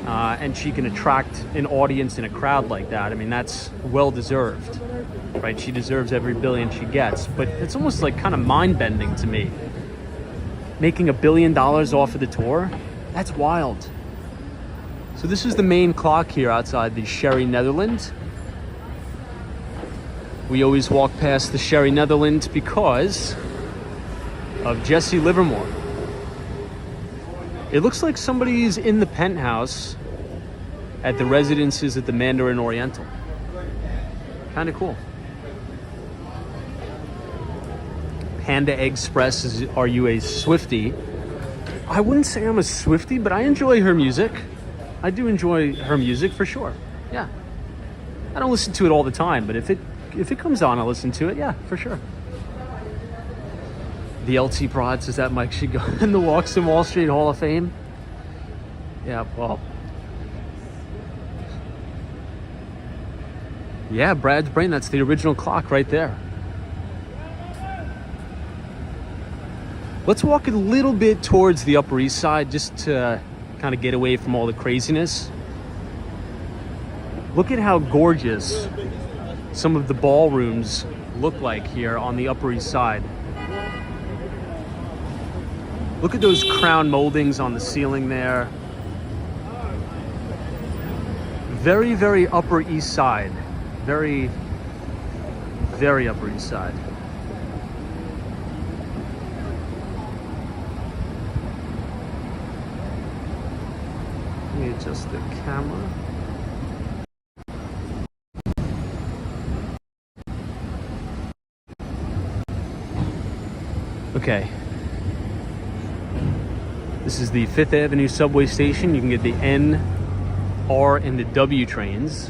and she can attract an audience and a crowd like that. I mean, that's well deserved, right? She deserves every billion she gets, but it's almost like kind of mind-bending to me. Making $1 billion off of the tour, that's wild. So this is the main clock here outside the Sherry Netherlands. We always walk past the Sherry Netherlands because of Jesse Livermore. It looks like somebody's in the penthouse at the residences at the Mandarin Oriental. Kind of cool. Panda Express is, are you a Swiftie? I wouldn't say I'm a Swiftie, but I enjoy her music. I do enjoy her music for sure. Yeah. I don't listen to it all the time, but if it comes on, I'll listen to it. Yeah, for sure. The LT Prod says that Mike should go in the Walks and Wall Street Hall of Fame. Yeah, well. Yeah, Brad's brain, that's the original clock right there. Let's walk a little bit towards the Upper East Side just to kind of get away from all the craziness. Look at how gorgeous some of the ballrooms look like here on the Upper East Side. Look at those crown moldings on the ceiling there. Very, very Upper East Side. Very, very Upper East Side. Let me adjust the camera. Okay. This is the 5th Avenue subway station. You can get the N, R, and the W trains.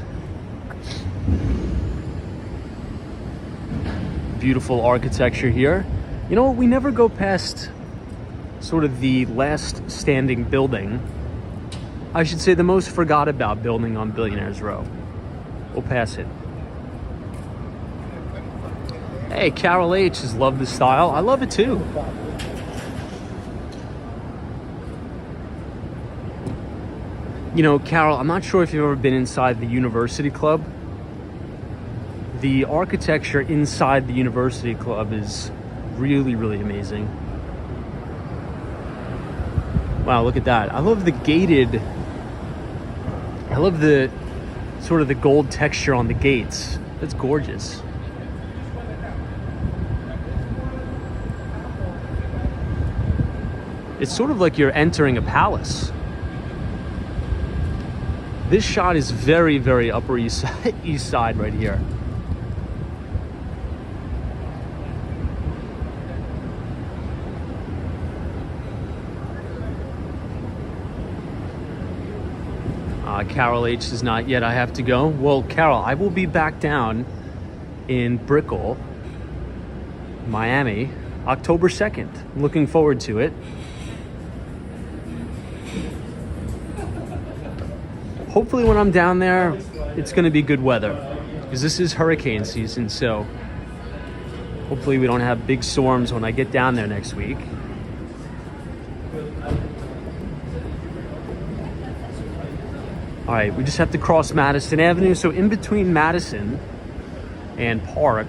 Beautiful architecture here. You know what? We never go past sort of the last standing building. I should say the most forgot about building on Billionaires Row. We'll pass it. Hey, Carol H has loved the style. I love it too. You know, Carol, I'm not sure if you've ever been inside the University Club. The architecture inside the University Club is really, really amazing. Wow, look at that. I love the gated, I love the sort of the gold texture on the gates. That's gorgeous. It's sort of like you're entering a palace. This shot is very, very Upper East Side right here. Carol H is not yet. I have to go. Well, Carol, I will be back down in Brickell, Miami, October 2nd. I'm looking forward to it. Hopefully when I'm down there, it's going to be good weather because this is hurricane season. So hopefully we don't have big storms when I get down there next week. All right, we just have to cross Madison Avenue. So in between Madison and Park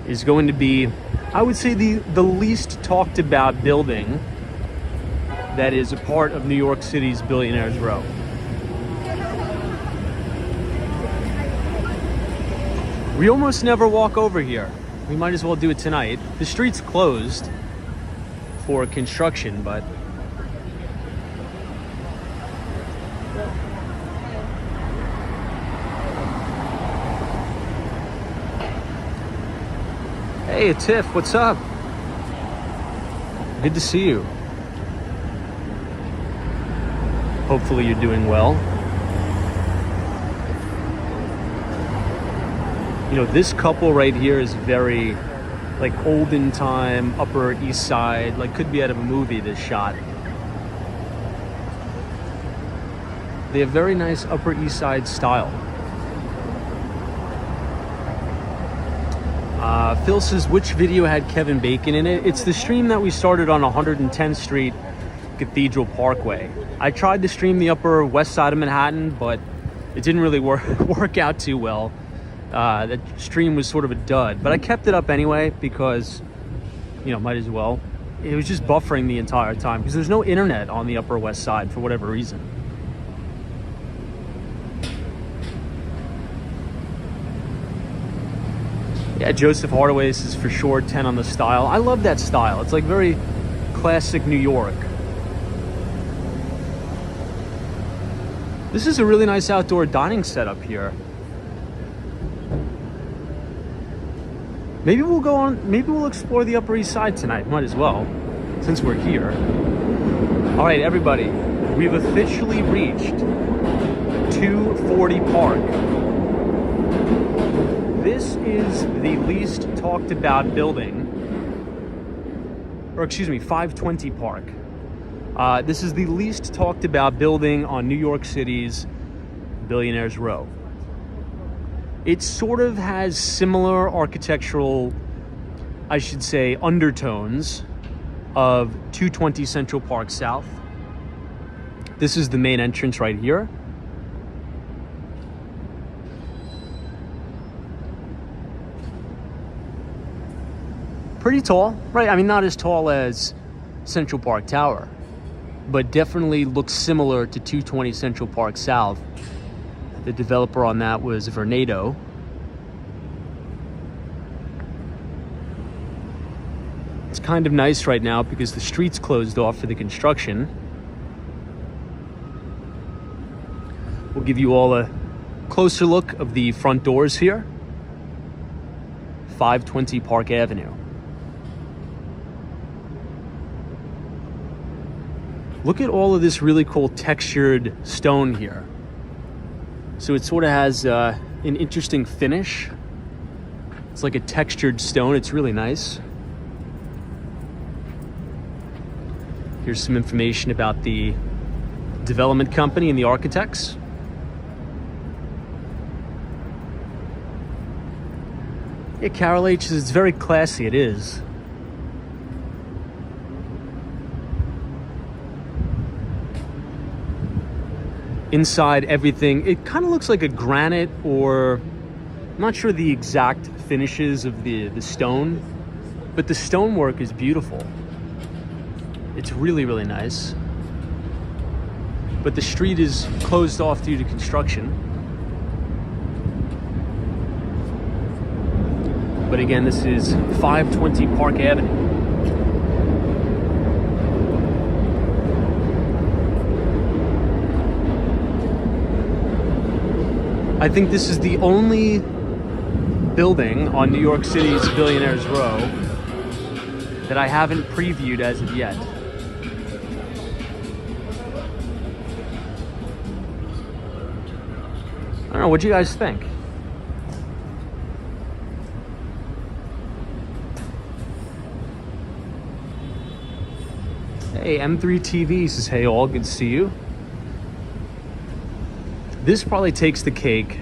is going to be, I would say, the least talked about building that is a part of New York City's Billionaires Row. We almost never walk over here. We might as well do it tonight. The street's closed for construction, but hey, Tiff, what's up? Good to see you. Hopefully you're doing well. You know, this couple right here is very like olden time, Upper East Side, like could be out of a movie, this shot. They have very nice Upper East Side style. Phil says, which video had Kevin Bacon in it? It's the stream that we started on 110th Street, Cathedral Parkway. I tried to stream the Upper West Side of Manhattan, but it didn't really work out too well. That stream was sort of a dud, but I kept it up anyway because, you know, might as well. It was just buffering the entire time because there's no internet on the Upper West Side for whatever reason. Yeah, Joseph Hardaway says for sure 10 on the style. I love that style. It's like very classic New York. This is a really nice outdoor dining setup here. Maybe we'll explore the Upper East Side tonight. Might as well, since we're here. All right, everybody, we've officially reached 240 Park. This is the least talked about building, or excuse me, 520 Park. This is the least talked about building on New York City's Billionaires Row. It sort of has similar architectural, I should say, undertones of 220 Central Park South. This is the main entrance right here. Pretty tall, right? I mean, not as tall as Central Park Tower, but definitely looks similar to 220 Central Park South. The developer on that was Vornado. It's kind of nice right now because the street's closed off for the construction. We'll give you all a closer look of the front doors here. 520 Park Avenue. Look at all of this really cool textured stone here. So it sort of has an interesting finish. It's like a textured stone. It's really nice. Here's some information about the development company and the architects. Yeah, Carol H says it's very classy. It is. Inside everything, it kind of looks like a granite, or I'm not sure the exact finishes of the stone, but the stonework is beautiful. It's really, really nice. But the street is closed off due to construction. But again, this is 520 Park Avenue. I think this is the only building on New York City's Billionaires Row that I haven't previewed as of yet. I don't know, what do you guys think? Hey, M3 TV says, hey all, good to see you. This probably takes the cake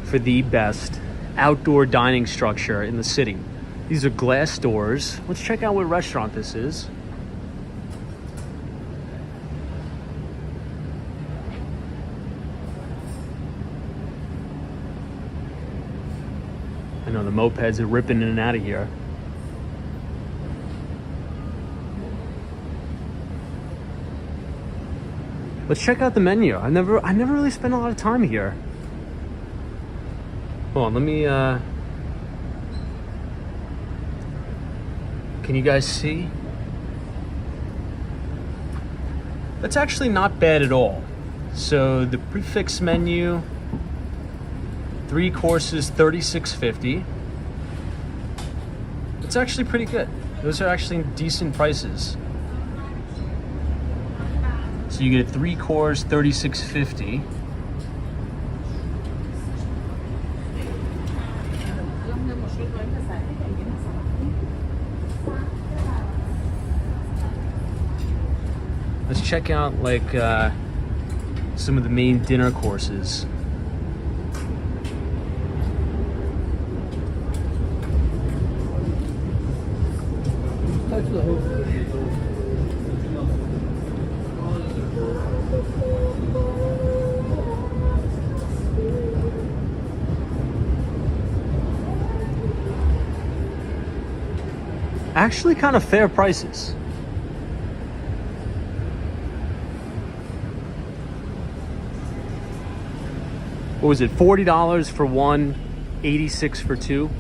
for the best outdoor dining structure in the city. These are glass doors. Let's check out what restaurant this is. I know the mopeds are ripping in and out of here. Let's check out the menu. I never really spent a lot of time here. Hold on, let me, can you guys see? That's actually not bad at all. So the prefix menu, 3 courses, $36.50. It's actually pretty good. Those are actually decent prices. So you get 3 cores, $36.50. Let's check out like some of the main dinner courses. Actually kind of fair prices. What was it, $40 for one, $86 for two?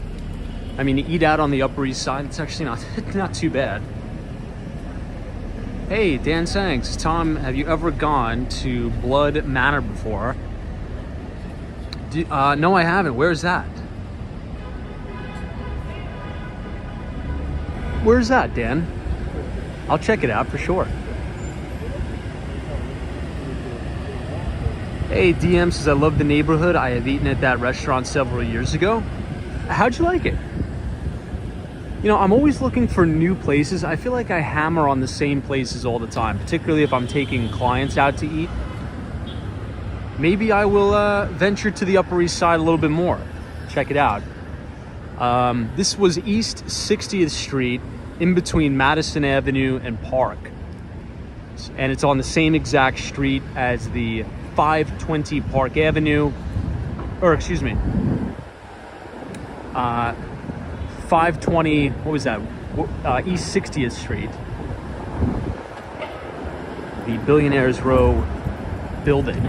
I mean, to eat out on the Upper East Side, it's actually not too bad. Hey, Dan Sanks, Tom, have you ever gone to Blood Manor before? No, I haven't. Where's that? Where's that, Dan? I'll check it out for sure. Hey, DM says, I love the neighborhood. I have eaten at that restaurant several years ago. How'd you like it? You know, I'm always looking for new places. I feel like I hammer on the same places all the time, particularly if I'm taking clients out to eat. Maybe I will venture to the Upper East Side a little bit more. Check it out. This was East 60th Street, in between Madison Avenue and Park. And it's on the same exact street as the 520 Park Avenue, or excuse me, 520, what was that? East 60th Street. The Billionaires Row building.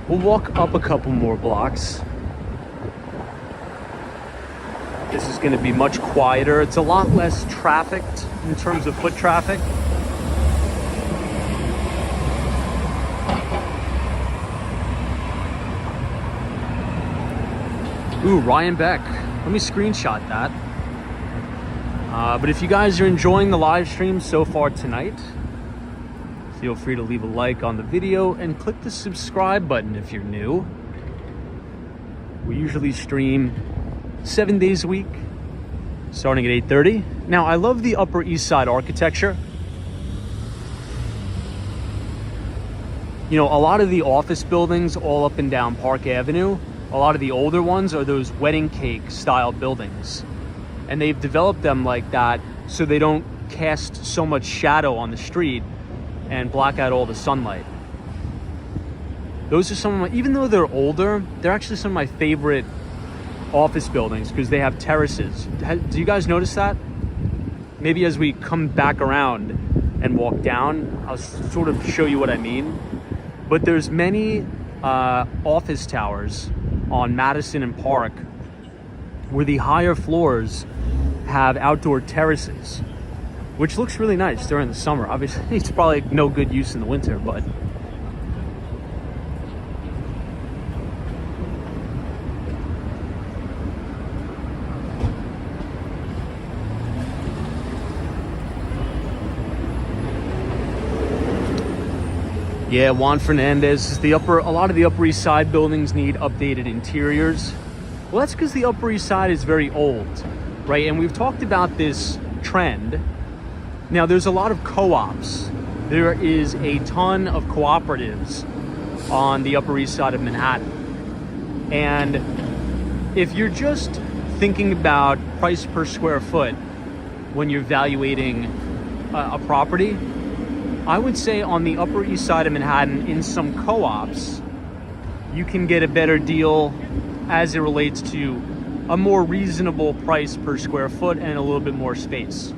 We'll walk up a couple more blocks. This is going to be much quieter. It's a lot less trafficked in terms of foot traffic. Ooh, Ryan Beck. Let me screenshot that. But if you guys are enjoying the live stream so far tonight, feel free to leave a like on the video and click the subscribe button if you're new. We usually stream 7 days a week, starting at 8:30. Now, I love the Upper East Side architecture. You know, a lot of the office buildings all up and down Park Avenue, a lot of the older ones are those wedding cake style buildings. And they've developed them like that so they don't cast so much shadow on the street and block out all the sunlight. Those are some of my, even though they're older, they're actually some of my favorite office buildings because they have terraces. Do you guys notice that? Maybe as we come back around and walk down, I'll sort of show you what I mean. But there's many office towers on Madison and Park where the higher floors have outdoor terraces, which looks really nice during the summer. Obviously, it's probably no good use in the winter, but yeah, Juan Fernandez, a lot of the Upper East Side buildings need updated interiors. Well, that's because the Upper East Side is very old, right? And we've talked about this trend. Now, there's a lot of co-ops. There is a ton of cooperatives on the Upper East Side of Manhattan. And if you're just thinking about price per square foot when you're evaluating a property, I would say on the Upper East Side of Manhattan, in some co-ops, you can get a better deal as it relates to a more reasonable price per square foot and a little bit more space.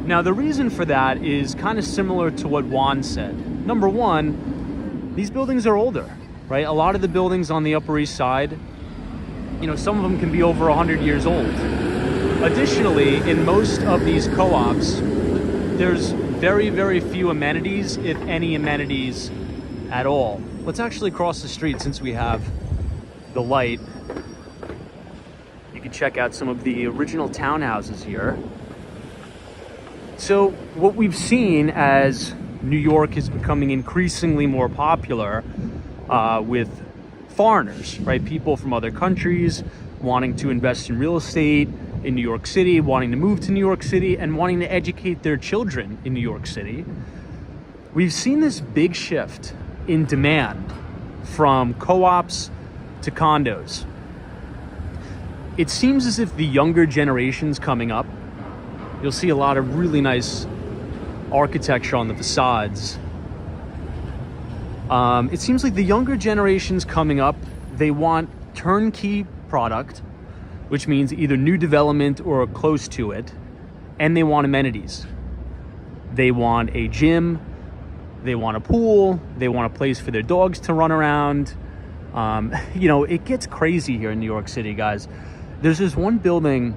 Now, the reason for that is kind of similar to what Juan said. Number one, these buildings are older, right? A lot of the buildings on the Upper East Side, you know, some of them can be over 100 years old. Additionally, in most of these co-ops, there's very, very few amenities, if any amenities at all. Let's actually cross the street since we have the light. You can check out some of the original townhouses here. So what we've seen as New York is becoming increasingly more popular with foreigners, right? People from other countries wanting to invest in real estate in New York City, wanting to move to New York City, and wanting to educate their children in New York City. We've seen this big shift in demand from co-ops to condos. It seems as if the younger generations coming up, you'll see a lot of really nice architecture on the facades. It seems like the younger generations coming up, they want turnkey product, which means either new development or close to it, and they want amenities. They want a gym, they want a pool, they want a place for their dogs to run around. It gets crazy here in New York City, guys. There's this one building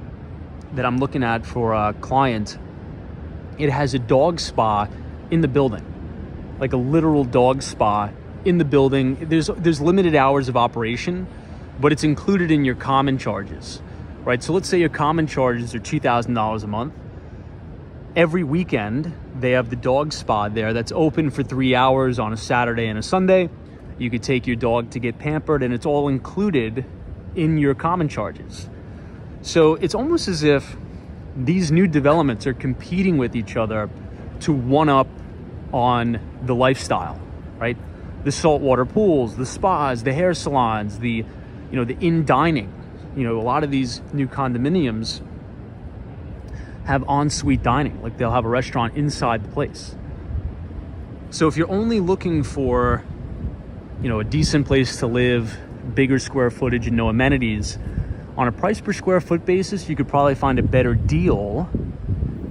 that I'm looking at for a client. It has a dog spa in the building, like a literal dog spa in the building. There's limited hours of operation, but it's included in your common charges, right? So let's say your common charges are $2,000 a month. Every weekend, they have the dog spa there that's open for 3 hours on a Saturday and a Sunday. You could take your dog to get pampered, and it's all included in your common charges. So it's almost as if these new developments are competing with each other to one up on the lifestyle, right? The saltwater pools, the spas, the hair salons, the in dining. A lot of these new condominiums have ensuite dining, like they'll have a restaurant inside the place. So if you're only looking for, a decent place to live, bigger square footage and no amenities, on a price per square foot basis, you could probably find a better deal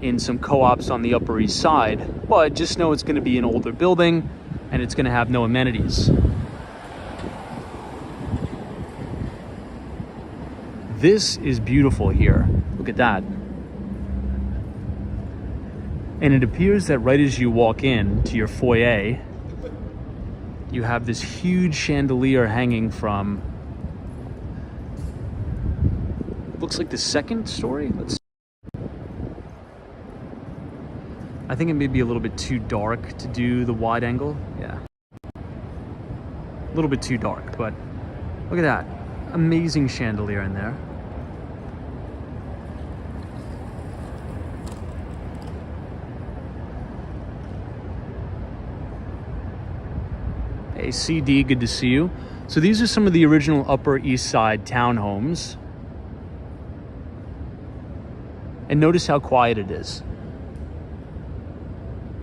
in some co-ops on the Upper East Side, but just know it's going to be an older building and it's going to have no amenities. This is beautiful here. Look at that. And it appears that right as you walk in to your foyer, you have this huge chandelier hanging from, looks like the second story. I think it may be a little bit too dark to do the wide angle. Yeah. A little bit too dark, but look at that. Amazing chandelier in there. Hey, CD, good to see you. So these are some of the original Upper East Side townhomes. And notice how quiet it is.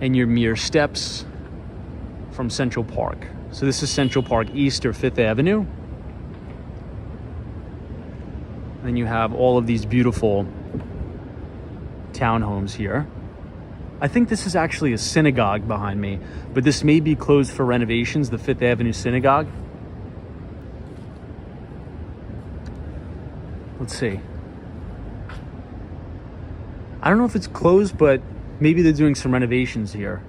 And your mere steps from Central Park. So this is Central Park East or 5th Avenue. And then you have all of these beautiful townhomes here. I think this is actually a synagogue behind me, but this may be closed for renovations, the 5th Avenue Synagogue. Let's see. I don't know if it's closed, but maybe they're doing some renovations here.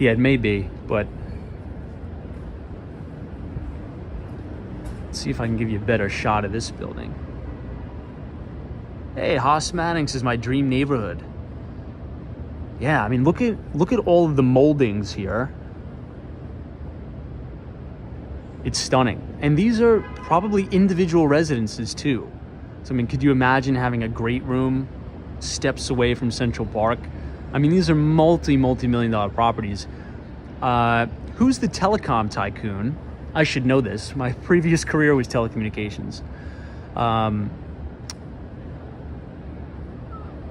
Yeah, it may be, but let's see if I can give you a better shot of this building. Hey, Haas Mannings is my dream neighborhood. Yeah, I mean, look at all of the moldings here. It's stunning. And these are probably individual residences too. So, I mean, could you imagine having a great room steps away from Central Park? I mean, these are multi-million-dollar properties. Who's the telecom tycoon? I should know this. My previous career was telecommunications.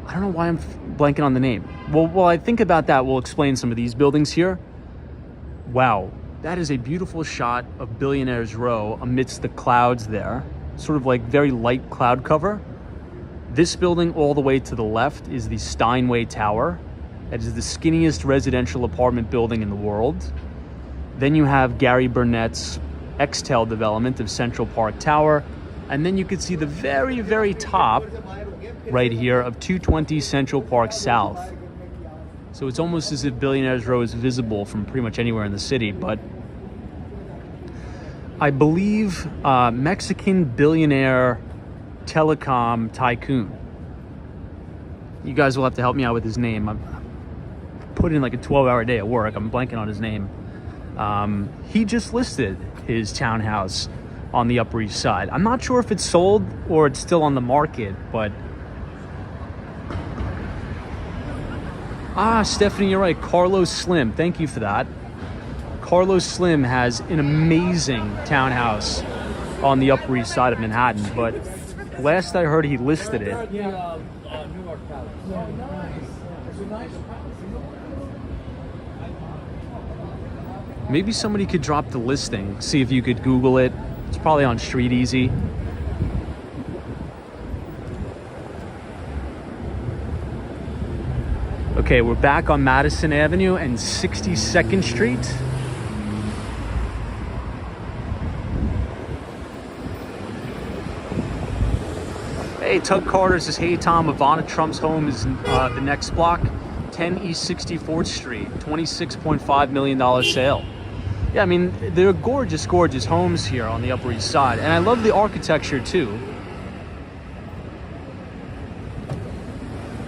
I don't know why I'm blanking on the name. Well, while I think about that, we'll explain some of these buildings here. Wow, that is a beautiful shot of Billionaires Row amidst the clouds there. Sort of like very light cloud cover. This building all the way to the left is the Steinway Tower. That is the skinniest residential apartment building in the world. Then you have Gary Burnett's Extel development of Central Park Tower. And then you can see the very, very top right here of 220 Central Park South. So it's almost as if Billionaires Row is visible from pretty much anywhere in the city, but I believe Mexican billionaire telecom tycoon You guys will have to help me out with his name. I've put in like a 12-hour day at work. I'm blanking on his name. He just listed his townhouse on the Upper East Side. I'm not sure if it's sold or it's still on the market, but Stephanie, you're right. Carlos Slim, thank you for that. Carlos Slim has an amazing townhouse on the Upper East Side of Manhattan, but last I heard he listed it. Maybe somebody could drop the listing, see if you could Google it. It's probably on Street Easy. Okay, we're back on Madison Avenue and 62nd Street. Hey, Tug Carter says, hey Tom, Ivana Trump's home is the next block, 10 East 64th Street, $26.5 million sale. Yeah, I mean, they're gorgeous, gorgeous homes here on the Upper East Side. And I love the architecture too.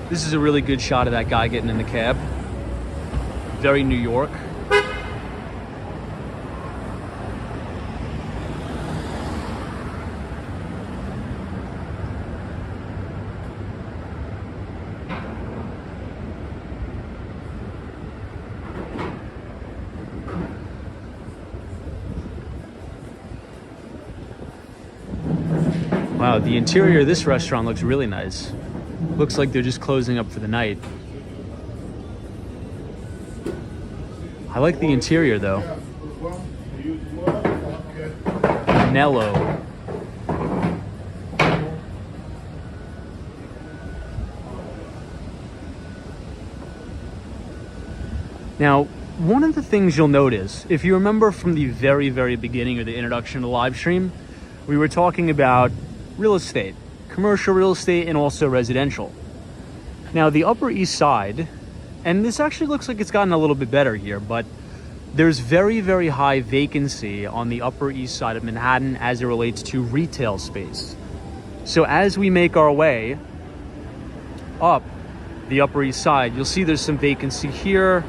This is a really good shot of that guy getting in the cab. Very New York. Wow, the interior of this restaurant looks really nice. Looks like they're just closing up for the night. I like the interior though. Nello. Now, one of the things you'll notice, if you remember from the very, very beginning of the introduction to the live stream, we were talking about real estate, commercial real estate, and also residential. Now, the Upper East Side, and this actually looks like it's gotten a little bit better here, but there's very, very high vacancy on the Upper East Side of Manhattan as it relates to retail space. So as we make our way up the Upper East Side, you'll see there's some vacancy here.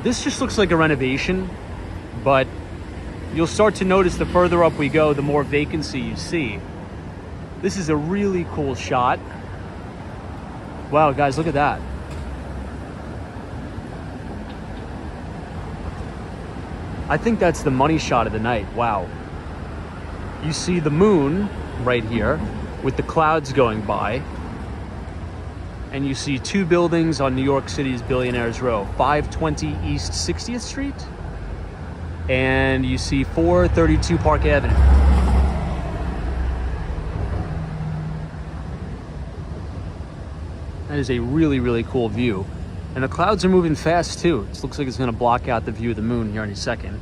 This just looks like a renovation, but you'll start to notice the further up we go, the more vacancy you see. This is a really cool shot. Wow, guys, look at that. I think that's the money shot of the night. Wow. You see the moon right here with the clouds going by. And you see two buildings on New York City's Billionaires Row, 520 East 60th Street. And you see 432 Park Avenue. That is a really, really cool view. And the clouds are moving fast too. It looks like it's gonna block out the view of the moon here in a second.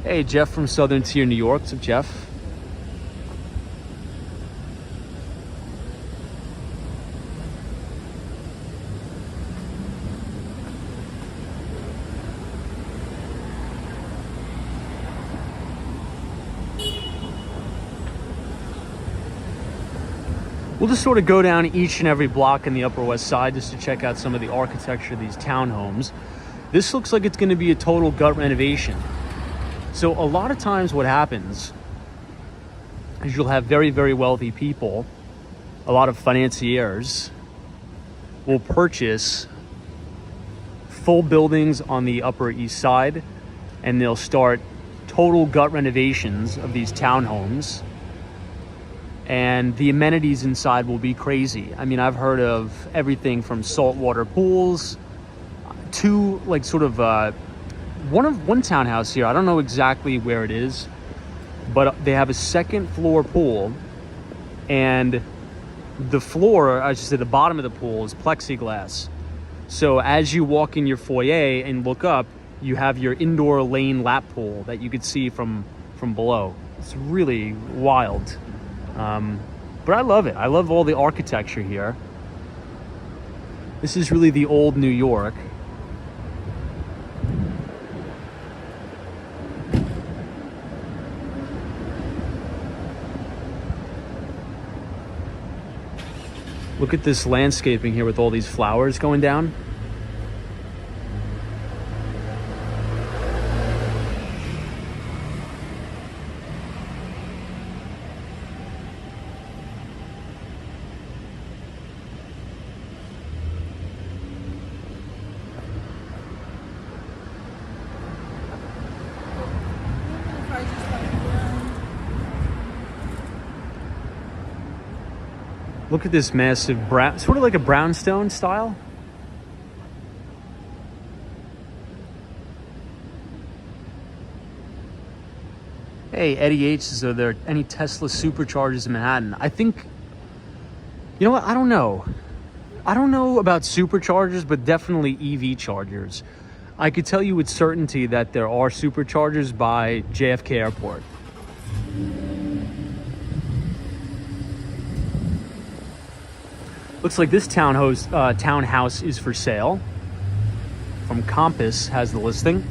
Hey, Jeff from Southern Tier, New York. What's up, Jeff? We'll just sort of go down each and every block in the Upper West Side just to check out some of the architecture of these townhomes. This looks like it's going to be a total gut renovation. So a lot of times what happens is you'll have very, very wealthy people, a lot of financiers will purchase full buildings on the Upper East Side, and they'll start total gut renovations of these townhomes. And the amenities inside will be crazy. I mean, I've heard of everything from saltwater pools to like sort of one townhouse here. I don't know exactly where it is, but they have a second floor pool, and the floor, I should say the bottom of the pool, is plexiglass. So as you walk in your foyer and look up, you have your indoor lane lap pool that you could see from below. It's really wild. But I love it. I love all the architecture here. This is really the old New York. Look at this landscaping here with all these flowers going down. Look at this massive brown, sort of like a brownstone style. Hey, Eddie H says, are there any Tesla superchargers in Manhattan? I think, you know what, I don't know. I don't know about superchargers, but definitely EV chargers. I could tell you with certainty that there are superchargers by JFK Airport. Looks like this townhouse is for sale. From Compass has the listing.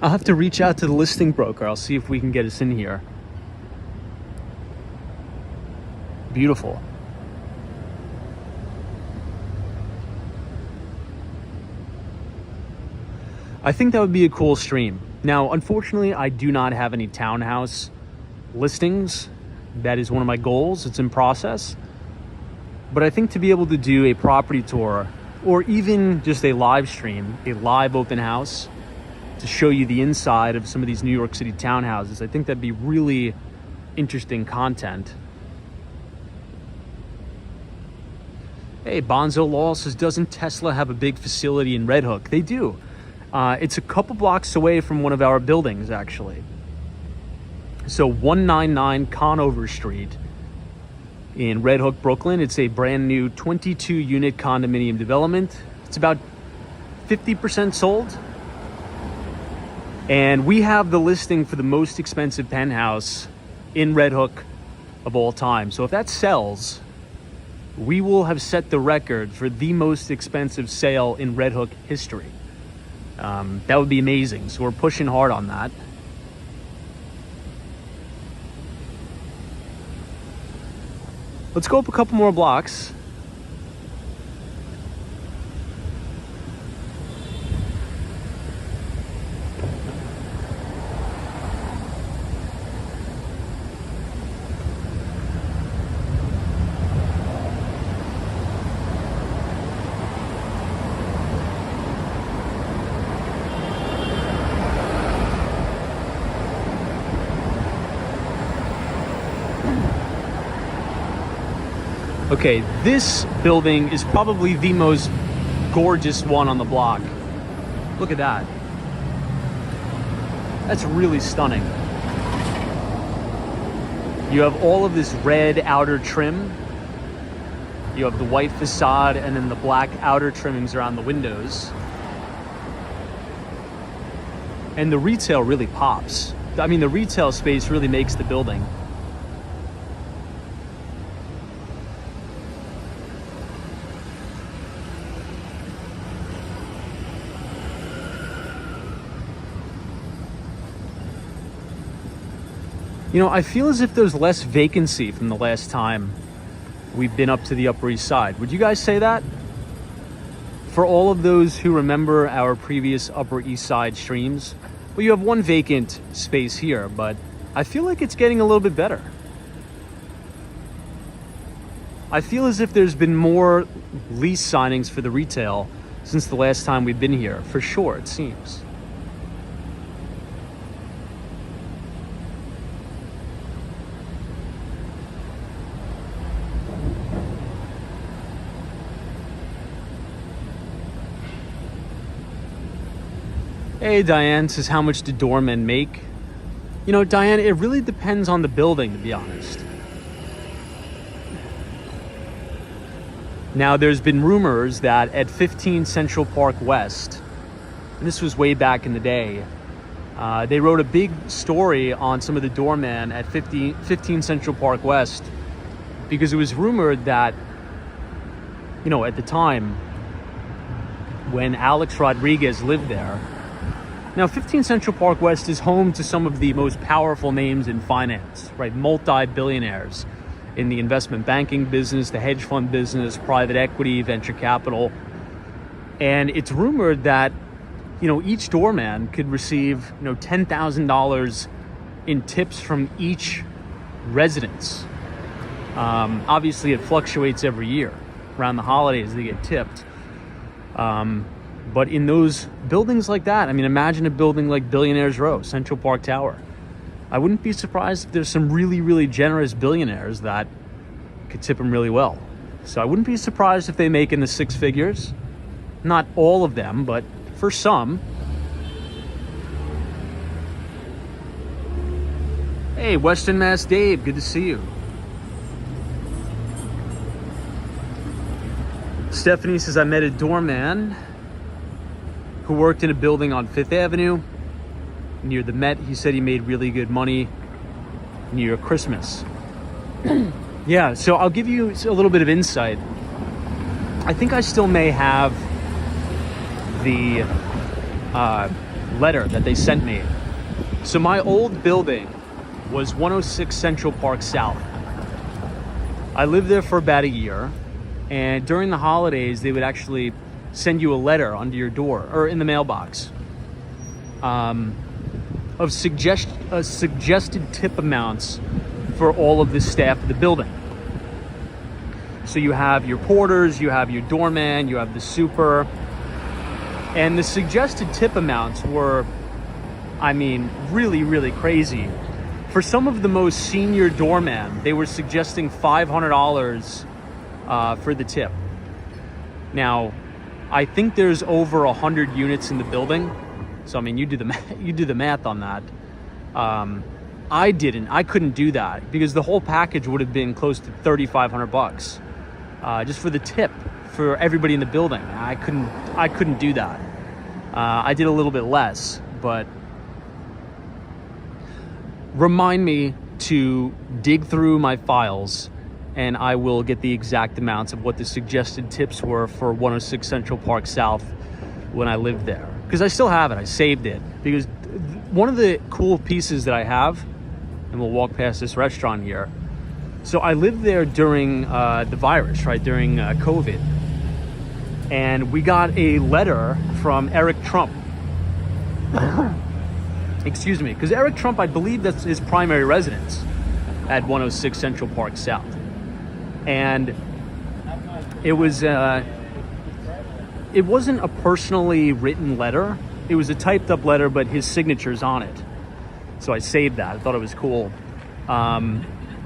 I'll have to reach out to the listing broker. I'll see if we can get us in here. Beautiful. I think that would be a cool stream. Now, unfortunately, I do not have any townhouse listings. That is one of my goals. It's in process. But I think to be able to do a property tour or even just a live stream, a live open house to show you the inside of some of these New York City townhouses, I think that'd be really interesting content. Hey, Bonzo Law says, doesn't Tesla have a big facility in Red Hook? They do. It's a couple blocks away from one of our buildings, actually. So 199 Conover Street in Red Hook, Brooklyn. It's a brand new 22-unit condominium development. It's about 50% sold. And we have the listing for the most expensive penthouse in Red Hook of all time. So if that sells, we will have set the record for the most expensive sale in Red Hook history. That would be amazing. So we're pushing hard on that. Let's go up a couple more blocks. Okay, this building is probably the most gorgeous one on the block. Look at that. That's really stunning. You have all of this red outer trim. You have the white facade and then the black outer trimmings around the windows. And the retail really pops. I mean, the retail space really makes the building. You know, I feel as if there's less vacancy from the last time we've been up to the Upper East Side. Would you guys say that? For all of those who remember our previous Upper East Side streams, well, you have one vacant space here, but I feel like it's getting a little bit better. I feel as if there's been more lease signings for the retail since the last time we've been here, for sure, it seems. Hey, Diane says, how much do doormen make? You know, Diane, it really depends on the building, to be honest. Now, there's been rumors that at 15 Central Park West, and this was way back in the day, they wrote a big story on some of the doormen at 15 Central Park West because it was rumored that, you know, at the time when Alex Rodriguez lived there, Now, 15 Central Park West is home to some of the most powerful names in finance, right? Multi-billionaires in the investment banking business, the hedge fund business, private equity, venture capital. And it's rumored that, each doorman could receive, $10,000 in tips from each residence. Obviously, it fluctuates every year. Around the holidays, they get tipped. But in those buildings like that, imagine a building like Billionaires Row, Central Park Tower. I wouldn't be surprised if there's some really, really generous billionaires that could tip them really well. So I wouldn't be surprised if they make in the six figures. Not all of them, but for some. Hey, Western Mass Dave, good to see you. Stephanie says, I met a doorman who worked in a building on Fifth Avenue near the Met. He said he made really good money near Christmas. Yeah, so I'll give you a little bit of insight. I think I still may have the letter that they sent me. So my old building was 106 Central Park South. I lived there for about a year, and during the holidays, they would actually send you a letter under your door or in the mailbox of suggested tip amounts for all of the staff of the building. So you have your porters, you have your doorman, you have the super, and the suggested tip amounts were, really, really crazy. For some of the most senior doormen, they were suggesting $500 for the tip. Now, I think there's over 100 units in the building. So, you do the math on that. I couldn't do that because the whole package would have been close to $3,500 just for the tip for everybody in the building. I couldn't do that. I did a little bit less, but remind me to dig through my files and I will get the exact amounts of what the suggested tips were for 106 Central Park South when I lived there. Because I still have it, I saved it. Because one of the cool pieces that I have, and we'll walk past this restaurant here. So I lived there during the virus, right, during COVID. And we got a letter from Eric Trump. Excuse me, because Eric Trump, I believe that's his primary residence at 106 Central Park South. And it was it wasn't a personally written letter. It was a typed up letter, but his signature's on it. So I saved that. I thought it was cool.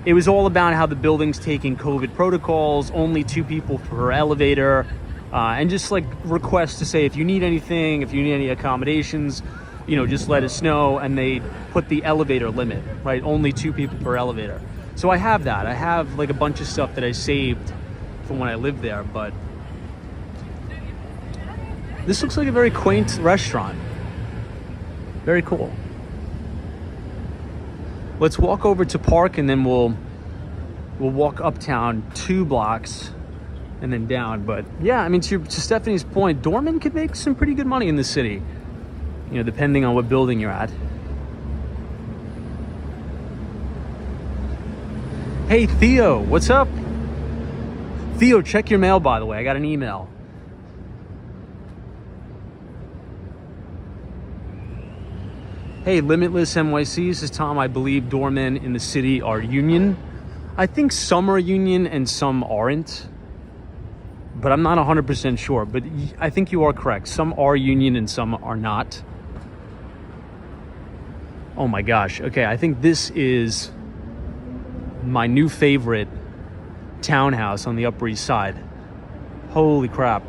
It was all about how the building's taking COVID protocols, only 2 people per elevator, and just like requests to say, if you need anything, if you need any accommodations, just let us know. And they put the elevator limit, right? Only 2 people per elevator. So I have that. I have like a bunch of stuff that I saved from when I lived there, but this looks like a very quaint restaurant. Very cool. Let's walk over to Park and then we'll walk uptown 2 blocks and then down. But yeah, to Stephanie's point, doormen could make some pretty good money in the city, depending on what building you're at. Hey, Theo, what's up? Theo, check your mail, by the way. I got an email. Hey, Limitless NYC, this is Tom. I believe doormen in the city are union. I think some are union and some aren't, but I'm not 100% sure. But I think you are correct. Some are union and some are not. Oh my gosh. Okay, I think this is my new favorite townhouse on the Upper East Side. Holy crap.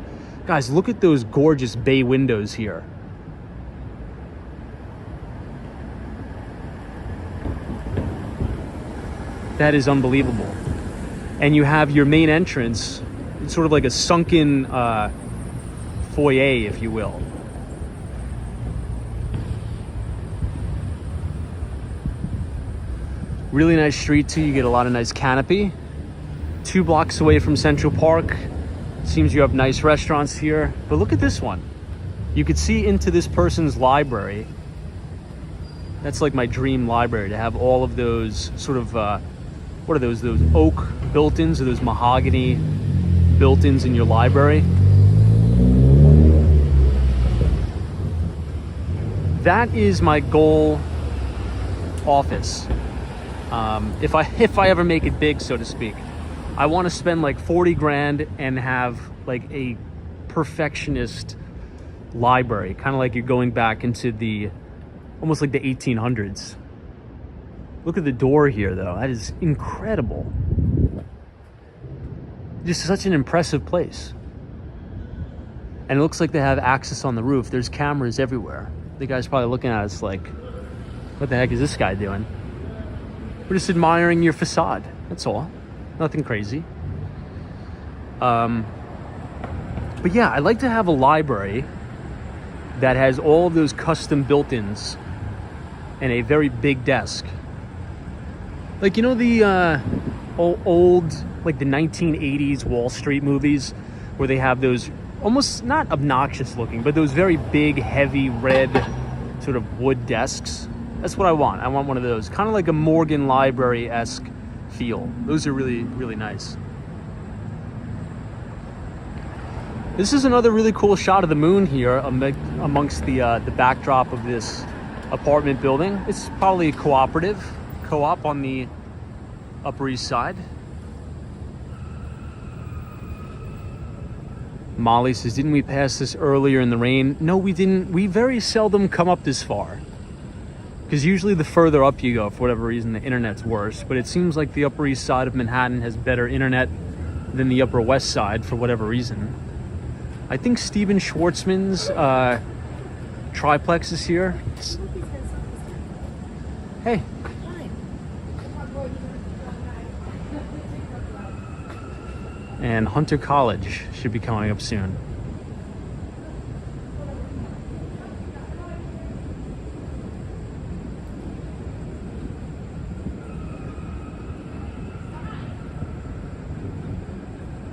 Guys, look at those gorgeous bay windows here. That is unbelievable. And you have your main entrance, it's sort of like a sunken foyer, if you will. Really nice street too. You get a lot of nice canopy. 2 blocks away from Central Park. Seems you have nice restaurants here. But look at this one. You could see into this person's library. That's like my dream library, to have all of those sort of, what are those oak built-ins or those mahogany built-ins in your library. That is my goal office. If I ever make it big, so to speak, I want to spend like 40 grand and have like a perfectionist library, kind of like you're going back into the, almost like the 1800s. Look at the door here though. That is incredible. Just such an impressive place. And it looks like they have access on the roof. There's cameras everywhere. The guy's probably looking at us like, what the heck is this guy doing? We're just admiring your facade. That's all. Nothing crazy. But yeah, I'd like to have a library that has all of those custom built-ins and a very big desk. Like, you know, the old, like the 1980s Wall Street movies where they have those almost not obnoxious looking, but those very big, heavy, red sort of wood desks. That's what I want. I want one of those. Kind of like a Morgan Library-esque feel. Those are really, really nice. This is another really cool shot of the moon here amongst the backdrop of this apartment building. It's probably a co-op on the Upper East Side. Molly says, didn't we pass this earlier in the rain? No, we didn't. We very seldom come up this far. Because usually the further up you go, for whatever reason, the internet's worse. But it seems like the Upper East Side of Manhattan has better internet than the Upper West Side for whatever reason. I think Steven Schwartzman's triplex is here. Hey. And Hunter College should be coming up soon.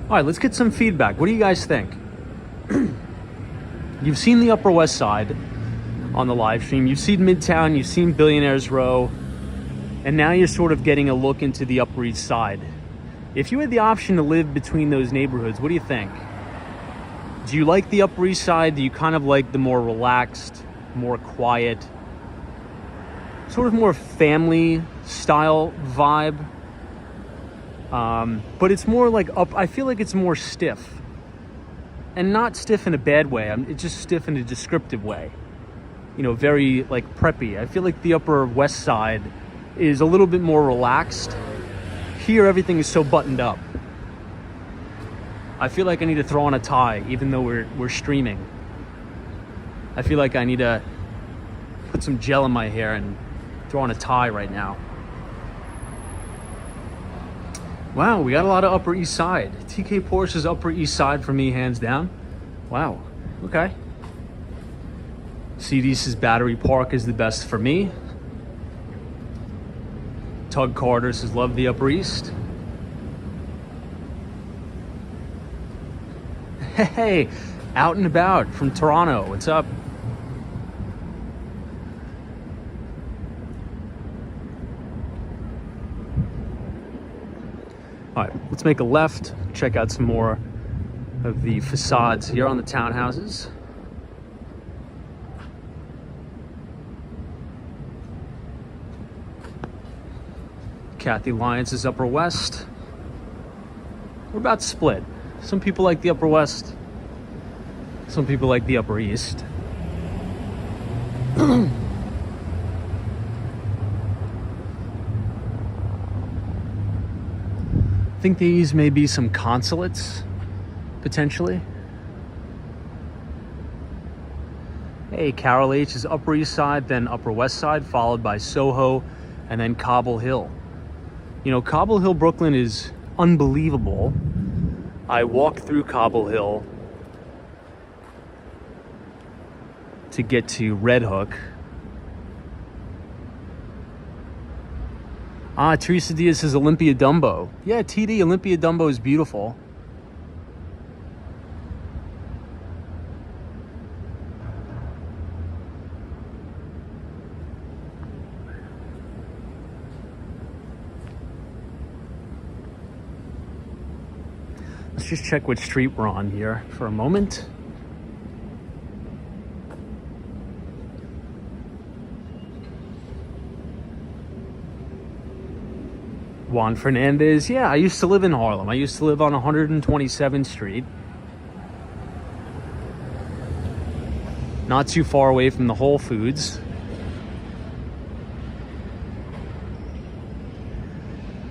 All right, let's get some feedback. What do you guys think? You've seen the Upper West Side on the live stream. You've seen Midtown. You've seen Billionaires Row. And now you're sort of getting a look into the Upper East Side. If you had the option to live between those neighborhoods, what do you think? Do you like the Upper East Side? Do you kind of like the more relaxed, more quiet, sort of more family style vibe? But it's more like I feel like it's more stiff. And not stiff in a bad way. It's just stiff in a descriptive way. You know, very like preppy. I feel like the Upper West Side is a little bit more relaxed. Here, everything is so buttoned up. I feel like I need to throw on a tie, even though we're streaming. I feel like I need to put some gel in my hair and throw on a tie right now. Wow, we got a lot of Upper East Side. TK Porsche's Upper East Side for me, hands down. Wow, okay. CD says Battery Park is the best for me. Tug Carter says love the Upper East. Hey, out and about from Toronto, what's up? All right, let's make a left, check out some more of the facades here on the townhouses. Kathy Lyons is Upper West. We're about split. Some people like the Upper West. Some people like the Upper East. I think these may be some consulates, potentially. Hey, Carol H is Upper East Side, then Upper West Side, followed by Soho, and then Cobble Hill. You know, Cobble Hill, Brooklyn is unbelievable. I walked through Cobble Hill to get to Red Hook. Ah, Teresa Diaz says Olympia Dumbo. Yeah, TD, Olympia Dumbo is beautiful. Let's just check which street we're on here for a moment. Juan Fernandez. Yeah, I used to live in Harlem. I used to live on 127th Street. Not too far away from the Whole Foods.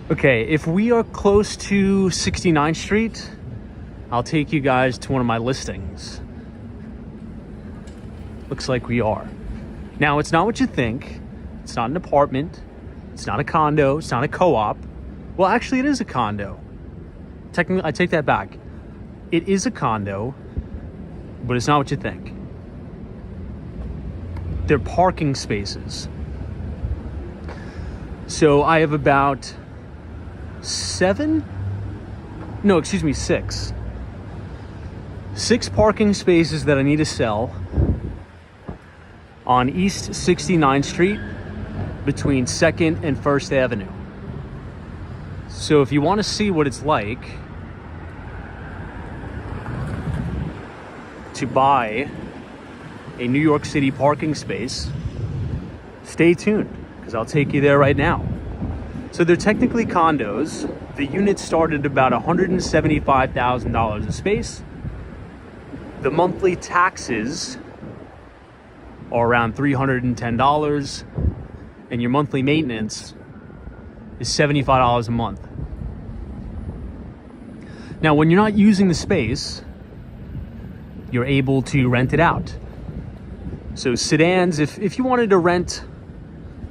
Okay, if we are close to 69th Street, I'll take you guys to one of my listings. Looks like we are. Now, it's not what you think. It's not an apartment. It's not a condo. It's not a co-op. Well, actually, it is a condo. Technically, I take that back. It is a condo, but it's not what you think. They're parking spaces. So I have about 6. 6 parking spaces that I need to sell on East 69th Street between 2nd and 1st Avenue. So if you want to see what it's like to buy a New York City parking space, stay tuned, because I'll take you there right now. So they're technically condos. The units start at about $175,000 a space. The monthly taxes are around $310, and your monthly maintenance is $75 a month. Now, when you're not using the space, you're able to rent it out. So sedans, if you wanted to rent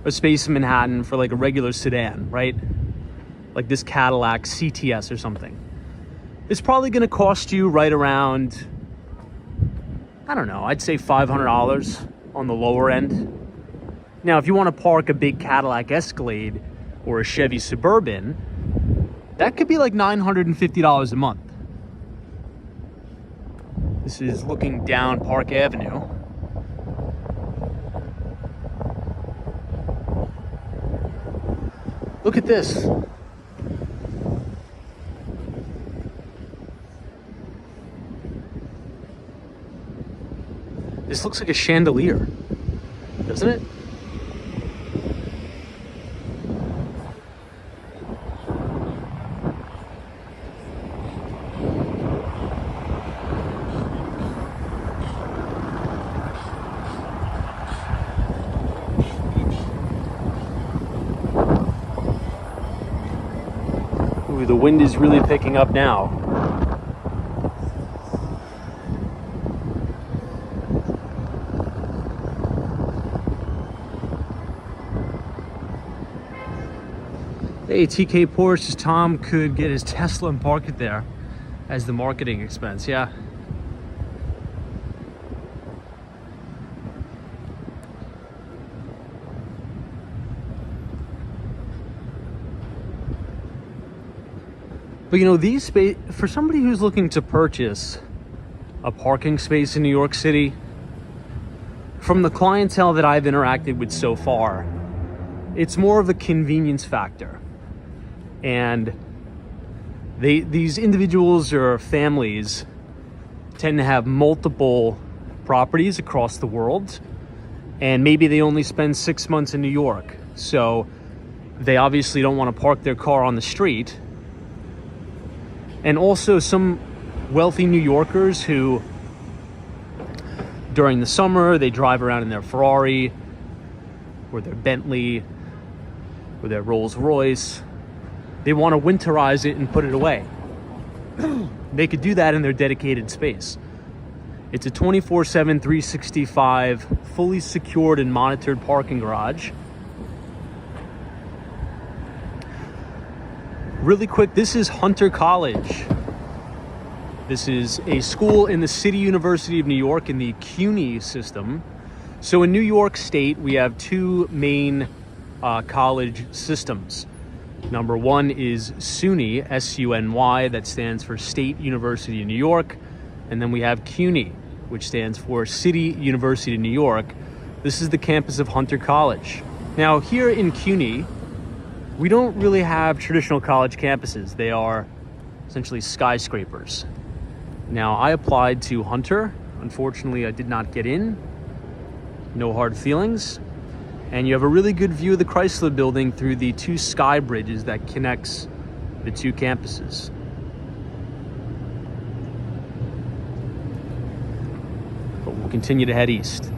a space in Manhattan for like a regular sedan, right? Like this Cadillac CTS or something, it's probably going to cost you right around, I don't know, I'd say $500 on the lower end. Now, if you want to park a big Cadillac Escalade or a Chevy Suburban, that could be like $950 a month. This is looking down Park Avenue. Look at this. This looks like a chandelier, doesn't it? Ooh, the wind is really picking up now. Hey, TK Porsche says Tom could get his Tesla and park it there as the marketing expense. Yeah. But you know, these space for somebody who's looking to purchase a parking space in New York City, from the clientele that I've interacted with so far, it's more of a convenience factor. And these individuals or families tend to have multiple properties across the world, and maybe they only spend 6 months in New York. So they obviously don't want to park their car on the street. And also some wealthy New Yorkers who, during the summer, they drive around in their Ferrari or their Bentley or their Rolls Royce. They want to winterize it and put it away. They could do that in their dedicated space. It's a 24/7, 365, fully secured and monitored parking garage. Really quick, this is Hunter College. This is a school in the City University of New York in the CUNY system. So in New York State, we have two main college systems. Number one is SUNY, S-U-N-Y, that stands for State University of New York. And then we have CUNY, which stands for City University of New York. This is the campus of Hunter College. Now, here in CUNY, we don't really have traditional college campuses. They are essentially skyscrapers. Now, I applied to Hunter. Unfortunately, I did not get in. No hard feelings. And you have a really good view of the Chrysler building through the two sky bridges that connects the two campuses. But we'll continue to head east.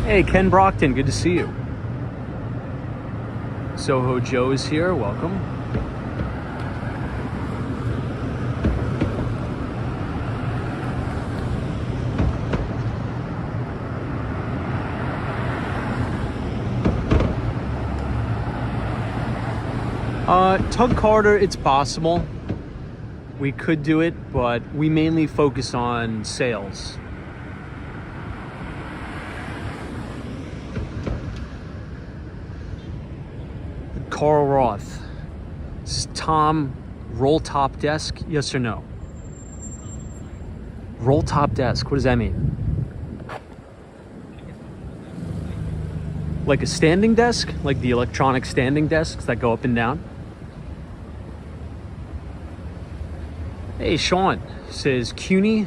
Hey, Ken Brockton, good to see you. Soho Joe is here, welcome. Tug Carter, it's possible. We could do it, but we mainly focus on sales. Carl Roth. This is Tom. Roll top desk, yes or no? Roll top desk, what does that mean? Like a standing desk? Like the electronic standing desks that go up and down? Hey, Sean says CUNY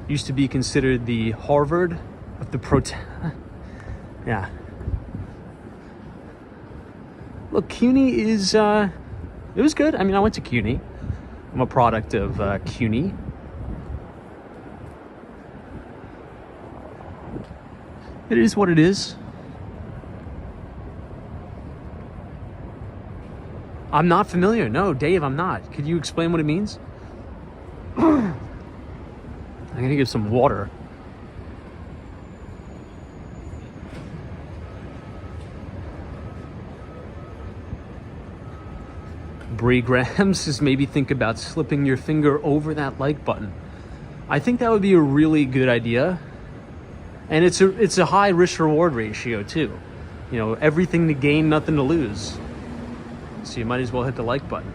used to be considered the Harvard of the yeah. Look, CUNY is, it was good. I mean, I went to CUNY. I'm a product of CUNY. It is what it is. I'm not familiar. No, Dave, I'm not. Could you explain what it means? I'm gonna give some water. Bree Graham says maybe think about slipping your finger over that like button. I think that would be a really good idea. And it's a high risk reward ratio too. You know, everything to gain, nothing to lose. So you might as well hit the like button.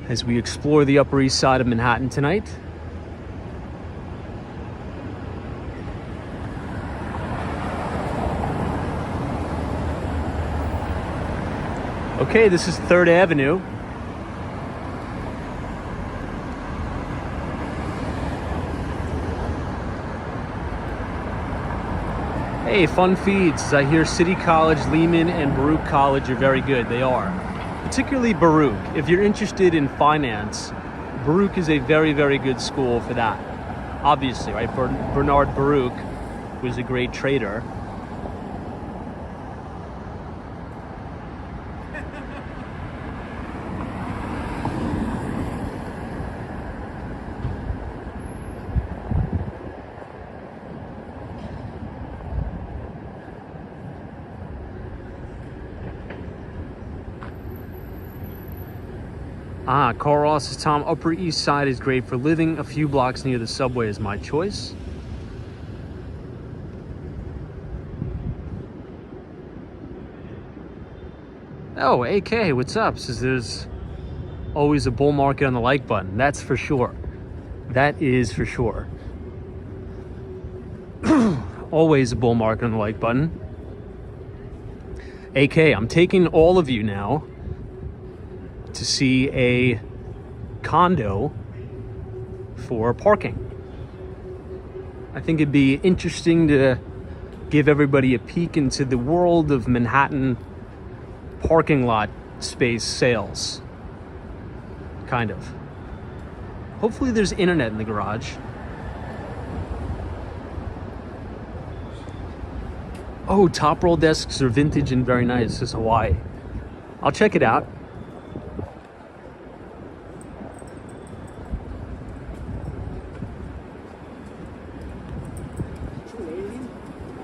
As we explore the Upper East Side of Manhattan tonight. Okay, this is 3rd Avenue. Hey, fun feeds. I hear City College, Lehman, and Baruch College are very good. They are. Particularly Baruch. If you're interested in finance, Baruch is a very, very good school for that. Obviously, right? Bernard Baruch was a great trader. Carl Ross says, Tom, Upper East Side is great for living. A few blocks near the subway is my choice. Oh, AK, what's up? Says there's always a bull market on the like button. That's for sure. That is for sure. Always a bull market on the like button. AK, I'm taking all of you now to see a condo for parking. I think it'd be interesting to give everybody a peek into the world of Manhattan parking lot space sales. Kind of. Hopefully there's internet in the garage. Oh, top roll desks are vintage and very nice. This is Hawaii. I'll check it out.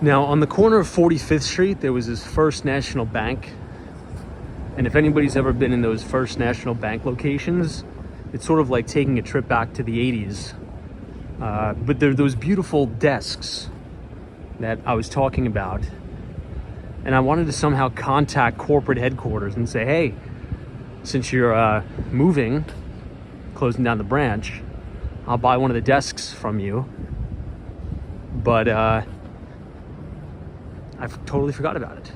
Now, on the corner of 45th Street, there was this First National Bank. And if anybody's ever been in those First National Bank locations, it's sort of like taking a trip back to the 80s. But there are those beautiful desks that I was talking about. And I wanted to somehow contact corporate headquarters and say, hey, since you're moving, closing down the branch, I'll buy one of the desks from you. But I totally forgot about it.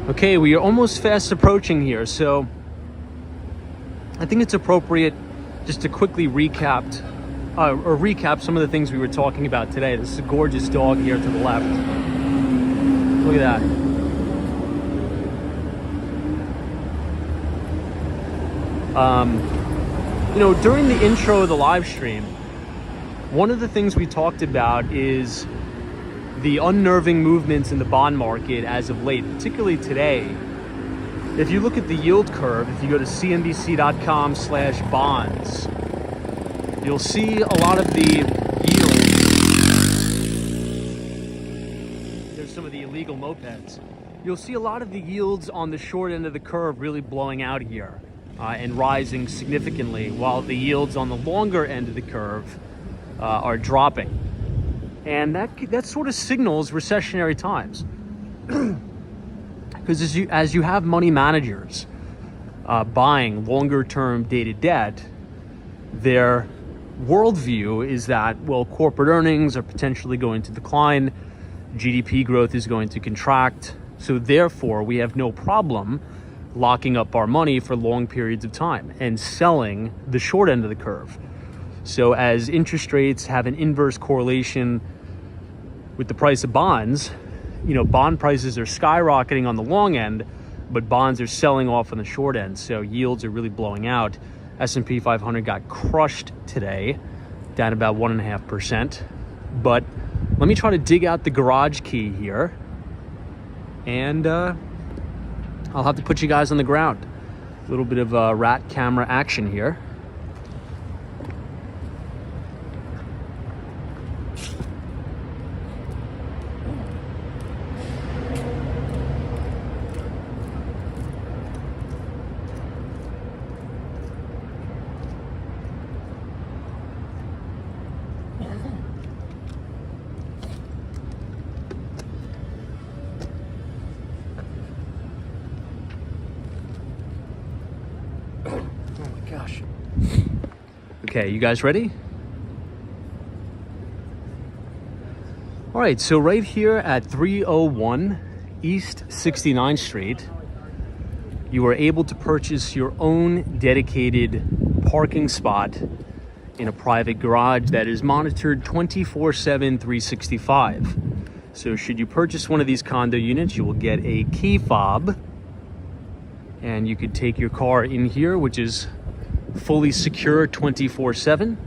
Okay, we are almost fast approaching here, so I think it's appropriate just to quickly recap some of the things we were talking about today. This is a gorgeous dog here to the left. Look at that. During the intro of the live stream, one of the things we talked about is the unnerving movements in the bond market as of late, particularly today. If you look at the yield curve, if you go to cnbc.com/bonds, you'll see a lot of the yields. There's some of the illegal mopeds. You'll see a lot of the yields on the short end of the curve really blowing out here and rising significantly, while the yields on the longer end of the curve are dropping. And that sort of signals recessionary times. Because as you have money managers buying longer-term dated debt, their worldview is that, well, corporate earnings are potentially going to decline, GDP growth is going to contract, so therefore we have no problem locking up our money for long periods of time and selling the short end of the curve. So as interest rates have an inverse correlation with the price of bonds, bond prices are skyrocketing on the long end, but bonds are selling off on the short end. So yields are really blowing out. S&P 500 got crushed today, down about 1.5%. But let me try to dig out the garage key here, and I'll have to put you guys on the ground. A little bit of rat camera action here. Gosh. Okay, you guys ready? All right, so right here at 301 East 69th Street, you are able to purchase your own dedicated parking spot in a private garage that is monitored 24/7, 365. So should you purchase one of these condo units, you will get a key fob, and you could take your car in here, which is fully secure 24/7.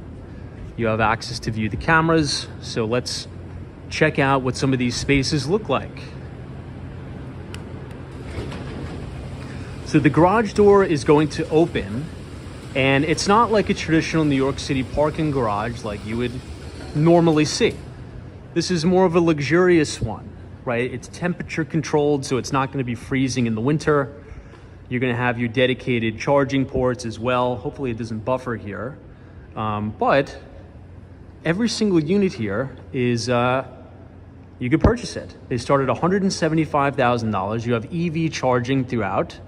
You have access to view the cameras. So let's check out what some of these spaces look like. So the garage door is going to open, and it's not like a traditional New York City parking garage like you would normally see. This is more of a luxurious one, right? It's temperature controlled, so it's not going to be freezing in the winter. You're going to have your dedicated charging ports as well. Hopefully it doesn't buffer here. But every single unit here is, you could purchase it. They start at $175,000. You have EV charging throughout.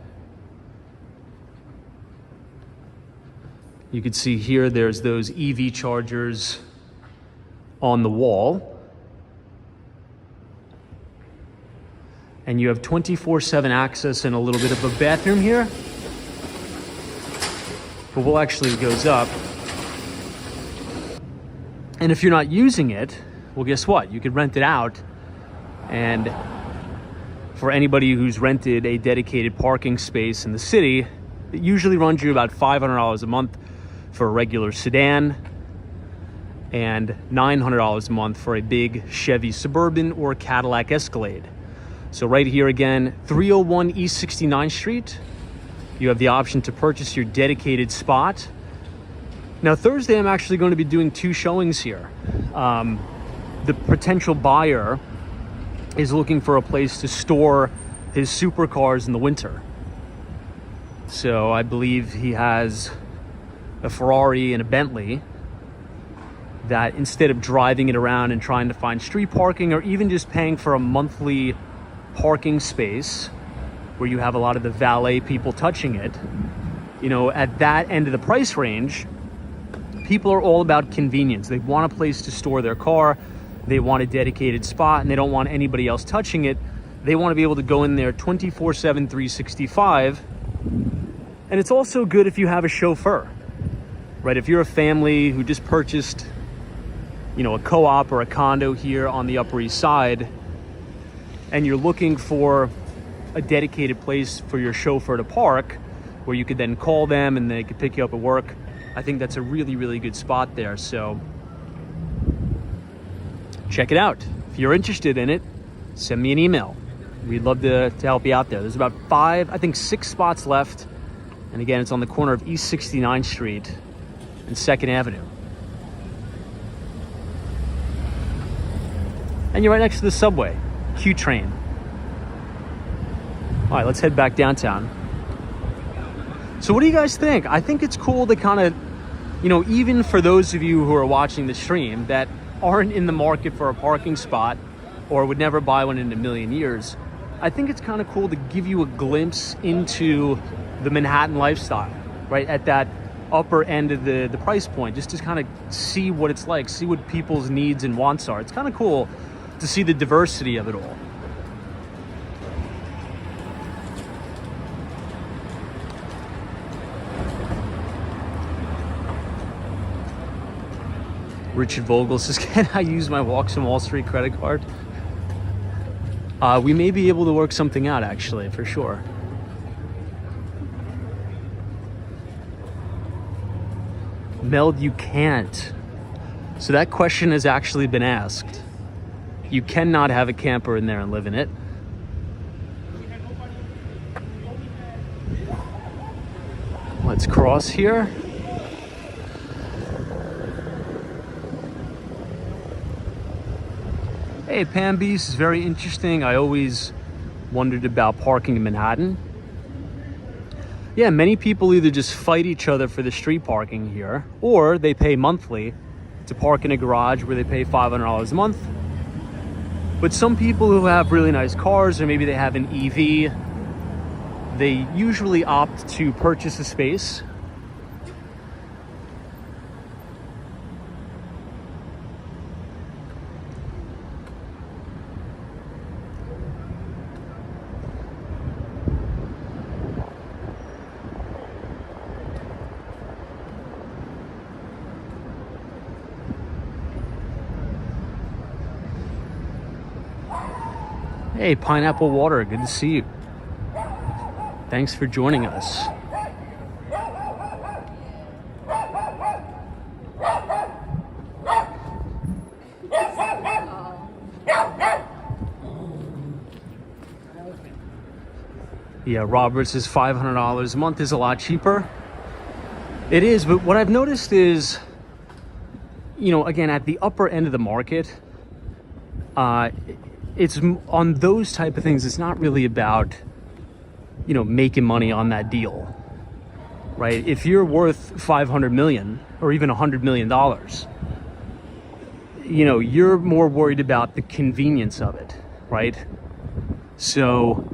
You can see here, there's those EV chargers on the wall. And you have 24/7 access and a little bit of a bathroom here. But well, actually it goes up. And if you're not using it, well, guess what? You could rent it out. And for anybody who's rented a dedicated parking space in the city, it usually runs you about $500 a month for a regular sedan and $900 a month for a big Chevy Suburban or Cadillac Escalade. So right here again, 301 East 69th Street, you have the option to purchase your dedicated spot. Now Thursday, I'm actually going to be doing 2 showings here. The potential buyer is looking for a place to store his supercars in the winter. So I believe he has a Ferrari and a Bentley that instead of driving it around and trying to find street parking, or even just paying for a monthly parking space where you have a lot of the valet people touching it, at that end of the price range, people are all about convenience. They want a place to store their car. They want a dedicated spot, and they don't want anybody else touching it. They want to be able to go in there 24/7, 365. And it's also good if you have a chauffeur, right? If you're a family who just purchased, a co-op or a condo here on the Upper East Side, and you're looking for a dedicated place for your chauffeur to park, where you could then call them and they could pick you up at work, I think that's a really, really good spot there. So check it out. If you're interested in it, send me an email. We'd love to help you out there. There's about 6 spots left. And again, it's on the corner of East 69th Street and 2nd Avenue. And you're right next to the subway, Q train. All right, let's head back downtown. So what do you guys think? I think it's cool to kind of, even for those of you who are watching the stream that aren't in the market for a parking spot or would never buy one in a million years, I think it's kind of cool to give you a glimpse into the Manhattan lifestyle, right? At that upper end of the price point, just to kind of see what it's like, see what people's needs and wants are. It's kind of cool to see the diversity of it all. Richard Vogel says, can I use my Walks and Wall Street credit card? We may be able to work something out, actually, for sure. Meld, you can't. So that question has actually been asked. You cannot have a camper in there and live in it. Let's cross here. Hey, Pam B, this is very interesting. I always wondered about parking in Manhattan. Yeah, many people either just fight each other for the street parking here, or they pay monthly to park in a garage where they pay $500 a month. But some people who have really nice cars, or maybe they have an EV, they usually opt to purchase a space. Hey, Pineapple Water, good to see you. Thanks for joining us. Yeah, Robert says $500 a month is a lot cheaper. It is, but what I've noticed is, again, at the upper end of the market, it's on those type of things. It's not really about, making money on that deal, right? If you're worth 500 million or even $100 million, you're more worried about the convenience of it, right? So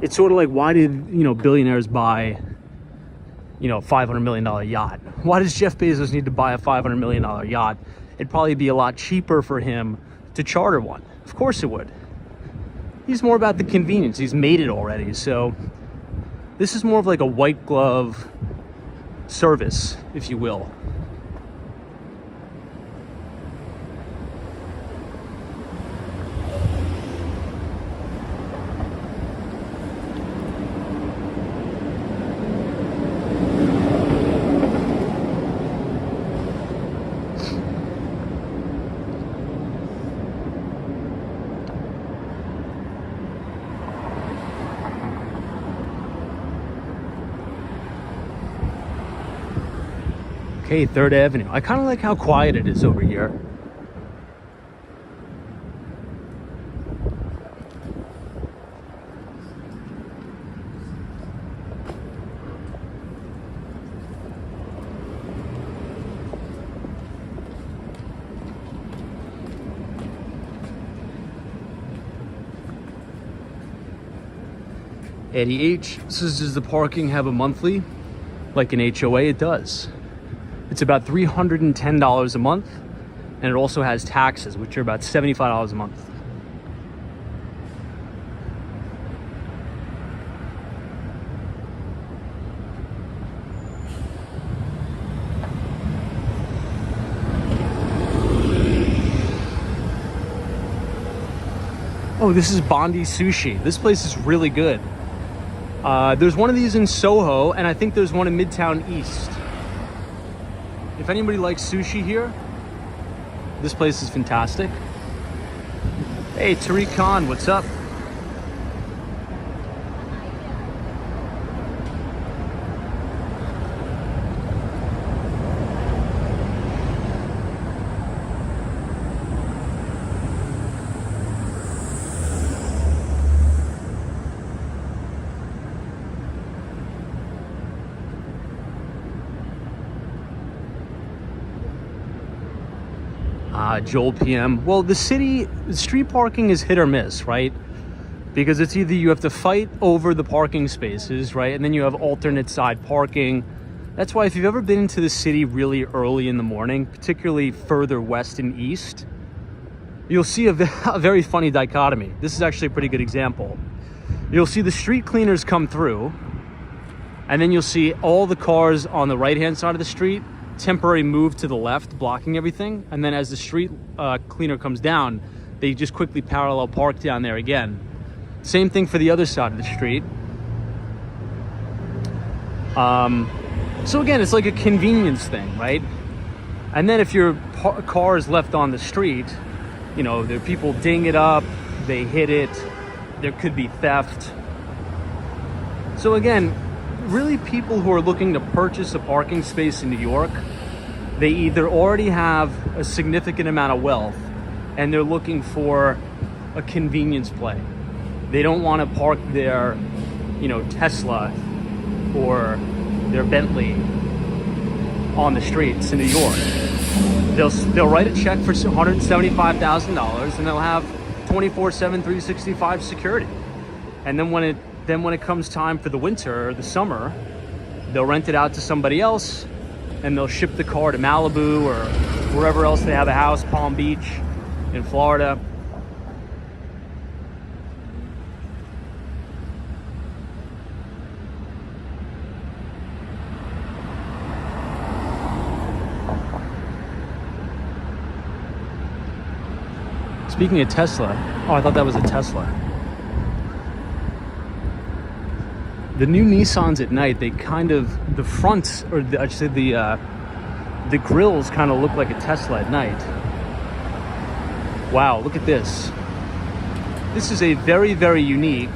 it's sort of like, why did, billionaires buy, a $500 million yacht? Why does Jeff Bezos need to buy a $500 million yacht? It'd probably be a lot cheaper for him to charter one. Of course it would. He's more about the convenience. He's made it already. So this is more of like a white glove service, if you will. Okay, 3rd Avenue. I kind of like how quiet it is over here. Eddie H says, does the parking have a monthly like an HOA? It does. It's about $310 a month, and it also has taxes, which are about $75 a month. Oh, this is Bondi Sushi. This place is really good. There's one of these in Soho, and I think there's one in Midtown East. If anybody likes sushi here, this place is fantastic. Hey, Tariq Khan, what's up? Joel PM. Well, the street parking is hit or miss, right? Because it's either you have to fight over the parking spaces, right? And then you have alternate side parking. That's why if you've ever been into the city really early in the morning, particularly further west and east, you'll see a very funny dichotomy. This is actually a pretty good example. You'll see the street cleaners come through, and then you'll see all the cars on the right-hand side of the street temporary move to the left, blocking everything, and then as the street cleaner comes down, they just quickly parallel park down there again. Same thing for the other side of the street. So again, it's like a convenience thing, right? And then if your car is left on the street, you know, there are people ding it up, they hit it, there could be theft. So again, really people who are looking to purchase a parking space in New York, they either already have a significant amount of wealth and they're looking for a convenience play. They don't want to park their, you know, Tesla or their Bentley on the streets in New York. They'll write a check for $175,000 and they'll have 24/7, 365 security. And then when it comes time for the winter or the summer, they'll rent it out to somebody else and they'll ship the car to Malibu or wherever else they have a house, Palm Beach in Florida. Speaking of Tesla, oh, I thought that was a Tesla. The new Nissans at night, they kind of, the fronts, or I should say the grills kind of look like a Tesla at night. Wow, look at this. This is a very, very unique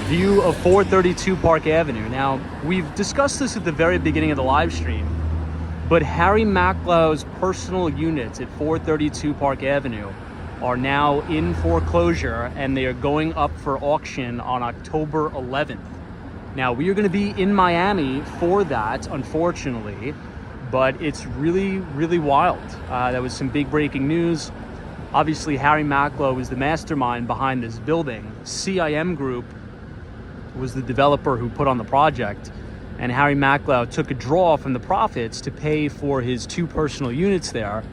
view of 432 Park Avenue. Now, we've discussed this at the very beginning of the live stream, but Harry Maclow's personal units at 432 Park Avenue are now in foreclosure and they are going up for auction on October 11th. Now, we are going to be in Miami for that, unfortunately, but it's really, really wild. That was some big breaking news. Obviously, Harry Maclow is the mastermind behind this building. CIM Group was the developer who put on the project, and Harry Maclow took a draw from the profits to pay for his 2 personal units there.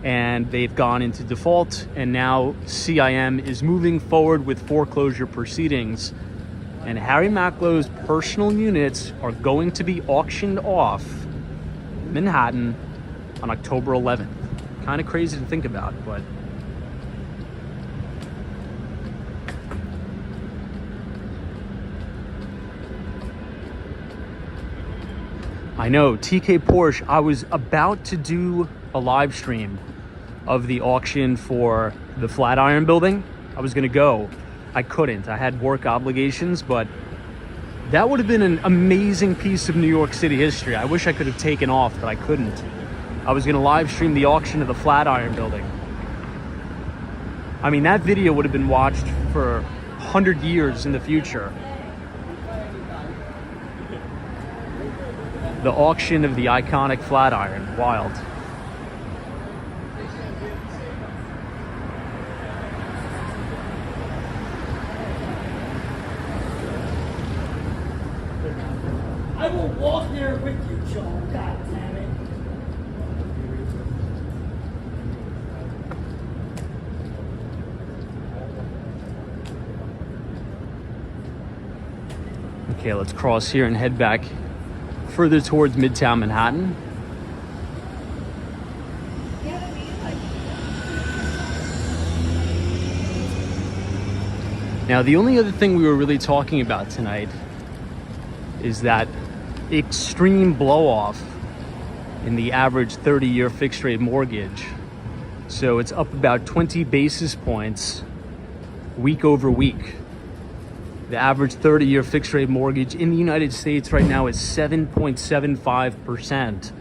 And they've gone into default, and now CIM is moving forward with foreclosure proceedings, and Harry Maclow's personal units are going to be auctioned off Manhattan on October 11th. Kind of crazy to think about, but I know, TK Porsche, I was about to do a live stream of the auction for the Flatiron building. I was gonna go. I couldn't. I had work obligations, but That would have been an amazing piece of New York City history. I wish I could have taken off, but I couldn't. I was going to live stream the auction of the Flatiron Building. I mean, that video would have been watched for 100 years in the future. The auction of the iconic Flatiron. Wild. I will walk there with you, Joe. God damn it. Okay, let's cross here and head back further towards Midtown Manhattan. Now, the only other thing we were really talking about tonight is that extreme blow-off in the average 30-year fixed-rate mortgage. So it's up about 20 basis points week over week. The average 30-year fixed-rate mortgage in the United States right now is 7.75%.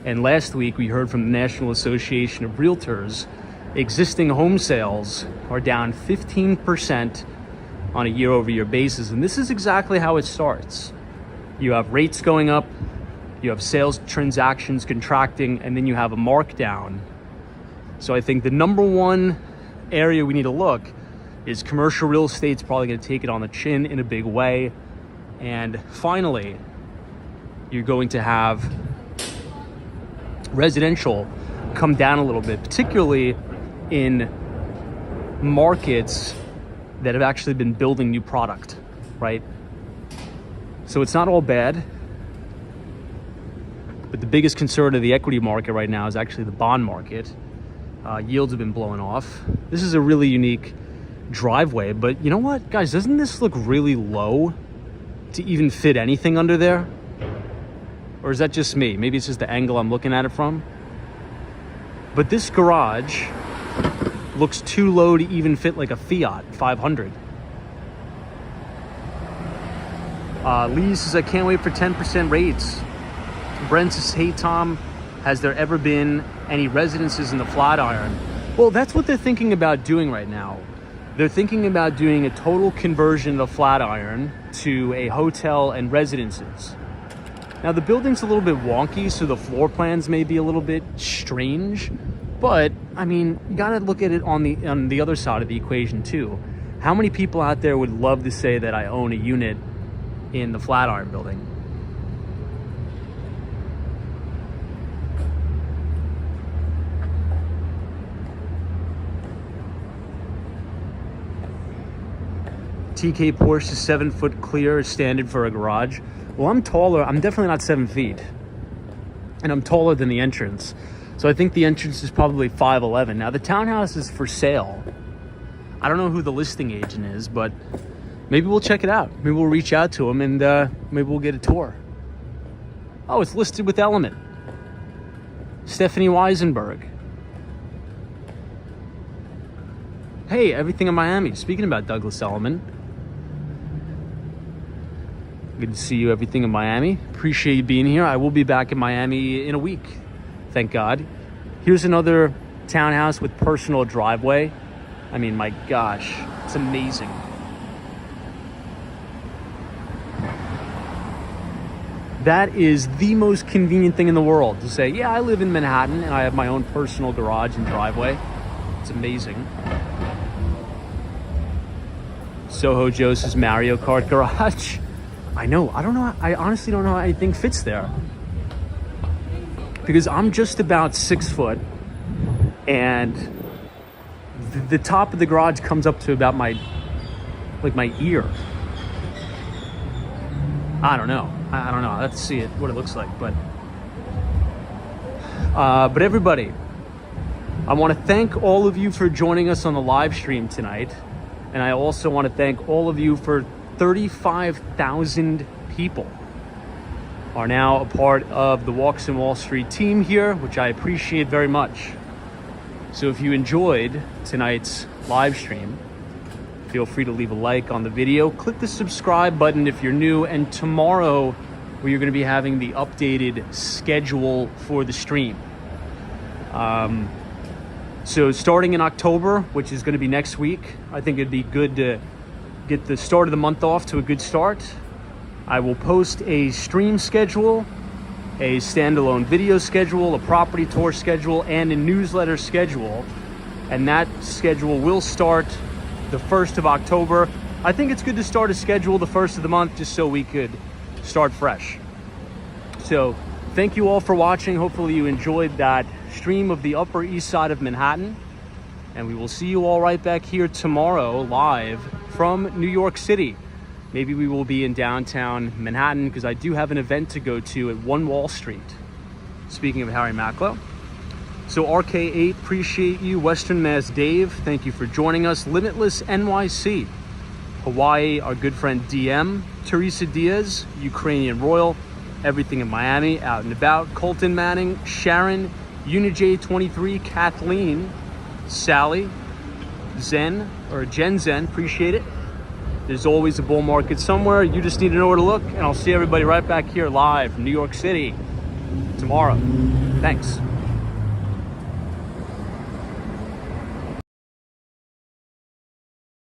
And last week we heard from the National Association of Realtors, existing home sales are down 15% on a year-over-year basis. And this is exactly how it starts. You have rates going up, you have sales transactions contracting, and then you have a markdown. So I think the number one area we need to look is commercial real estate's probably going to take it on the chin in a big way. And finally, you're going to have residential come down a little bit, particularly in markets that have actually been building new product, right? So it's not all bad, but the biggest concern of the equity market right now is actually the bond market. Yields have been blowing off. This is a really unique driveway, but you know what, guys, doesn't this look really low to even fit anything under there? Or is that just me? Maybe it's just the angle I'm looking at it from. But this garage looks too low to even fit like a Fiat 500. Lee says, I can't wait for 10% rates. Brent says, hey Tom, has there ever been any residences in the Flatiron? Well, that's what they're thinking about doing right now. They're thinking about doing a total conversion of Flatiron to a hotel and residences. Now the building's a little bit wonky, so the floor plans may be a little bit strange, but I mean, you gotta look at it on the other side of the equation too. How many people out there would love to say that I own a unit in the Flatiron building? TK Porsche is 7 foot clear is standard for a garage. Well, I'm taller. I'm definitely not 7 feet. And I'm taller than the entrance. So I think the entrance is probably 5'11". Now the townhouse is for sale. I don't know who the listing agent is, but maybe we'll check it out. Maybe we'll reach out to him and maybe we'll get a tour. Oh, it's listed with Element. Stephanie Weisenberg. Hey, everything in Miami. Speaking about Douglas Elliman. Good to see you, everything in Miami. Appreciate you being here. I will be back in Miami in a week. Thank God. Here's another townhouse with personal driveway. I mean, my gosh, it's amazing. That is the most convenient thing in the world to say, yeah, I live in Manhattan and I have my own personal garage and driveway. It's amazing. Soho Joe says Mario Kart garage. I know. I don't know. I honestly don't know how anything fits there. Because I'm just about 6 foot and the top of the garage comes up to about my ear. I don't know. I don't know. Let's see it, what it looks like. But everybody, I want to thank all of you for joining us on the live stream tonight. And I also want to thank all of you for 35,000 people are now a part of the Walks and Wall Street team here, which I appreciate very much. So if you enjoyed tonight's live stream, Feel free to leave a like on the video. Click the subscribe button if you're new. And tomorrow, we are going to be having the updated schedule for the stream. So starting in October, which is going to be next week, I think it'd be good to get the start of the month off to a good start. I will post a stream schedule, a standalone video schedule, a property tour schedule, and a newsletter schedule. And that schedule will start the 1st of October. I think it's good to start a schedule the 1st of the month just so we could start fresh. So thank you all for watching. Hopefully you enjoyed that stream of the Upper East Side of Manhattan. And we will see you all right back here tomorrow live from New York City. Maybe we will be in downtown Manhattan because I do have an event to go to at 1 Wall Street. Speaking of Harry Macklow. So RK8, appreciate you. Western Mass Dave, thank you for joining us. Limitless NYC. Hawaii, our good friend DM. Teresa Diaz, Ukrainian Royal. Everything in Miami, out and about. Colton Manning, Sharon, UniJ23, Kathleen, Sally, Zen, or Gen Zen, appreciate it. There's always a bull market somewhere. You just need to know where to look. And I'll see everybody right back here live from New York City tomorrow. Thanks.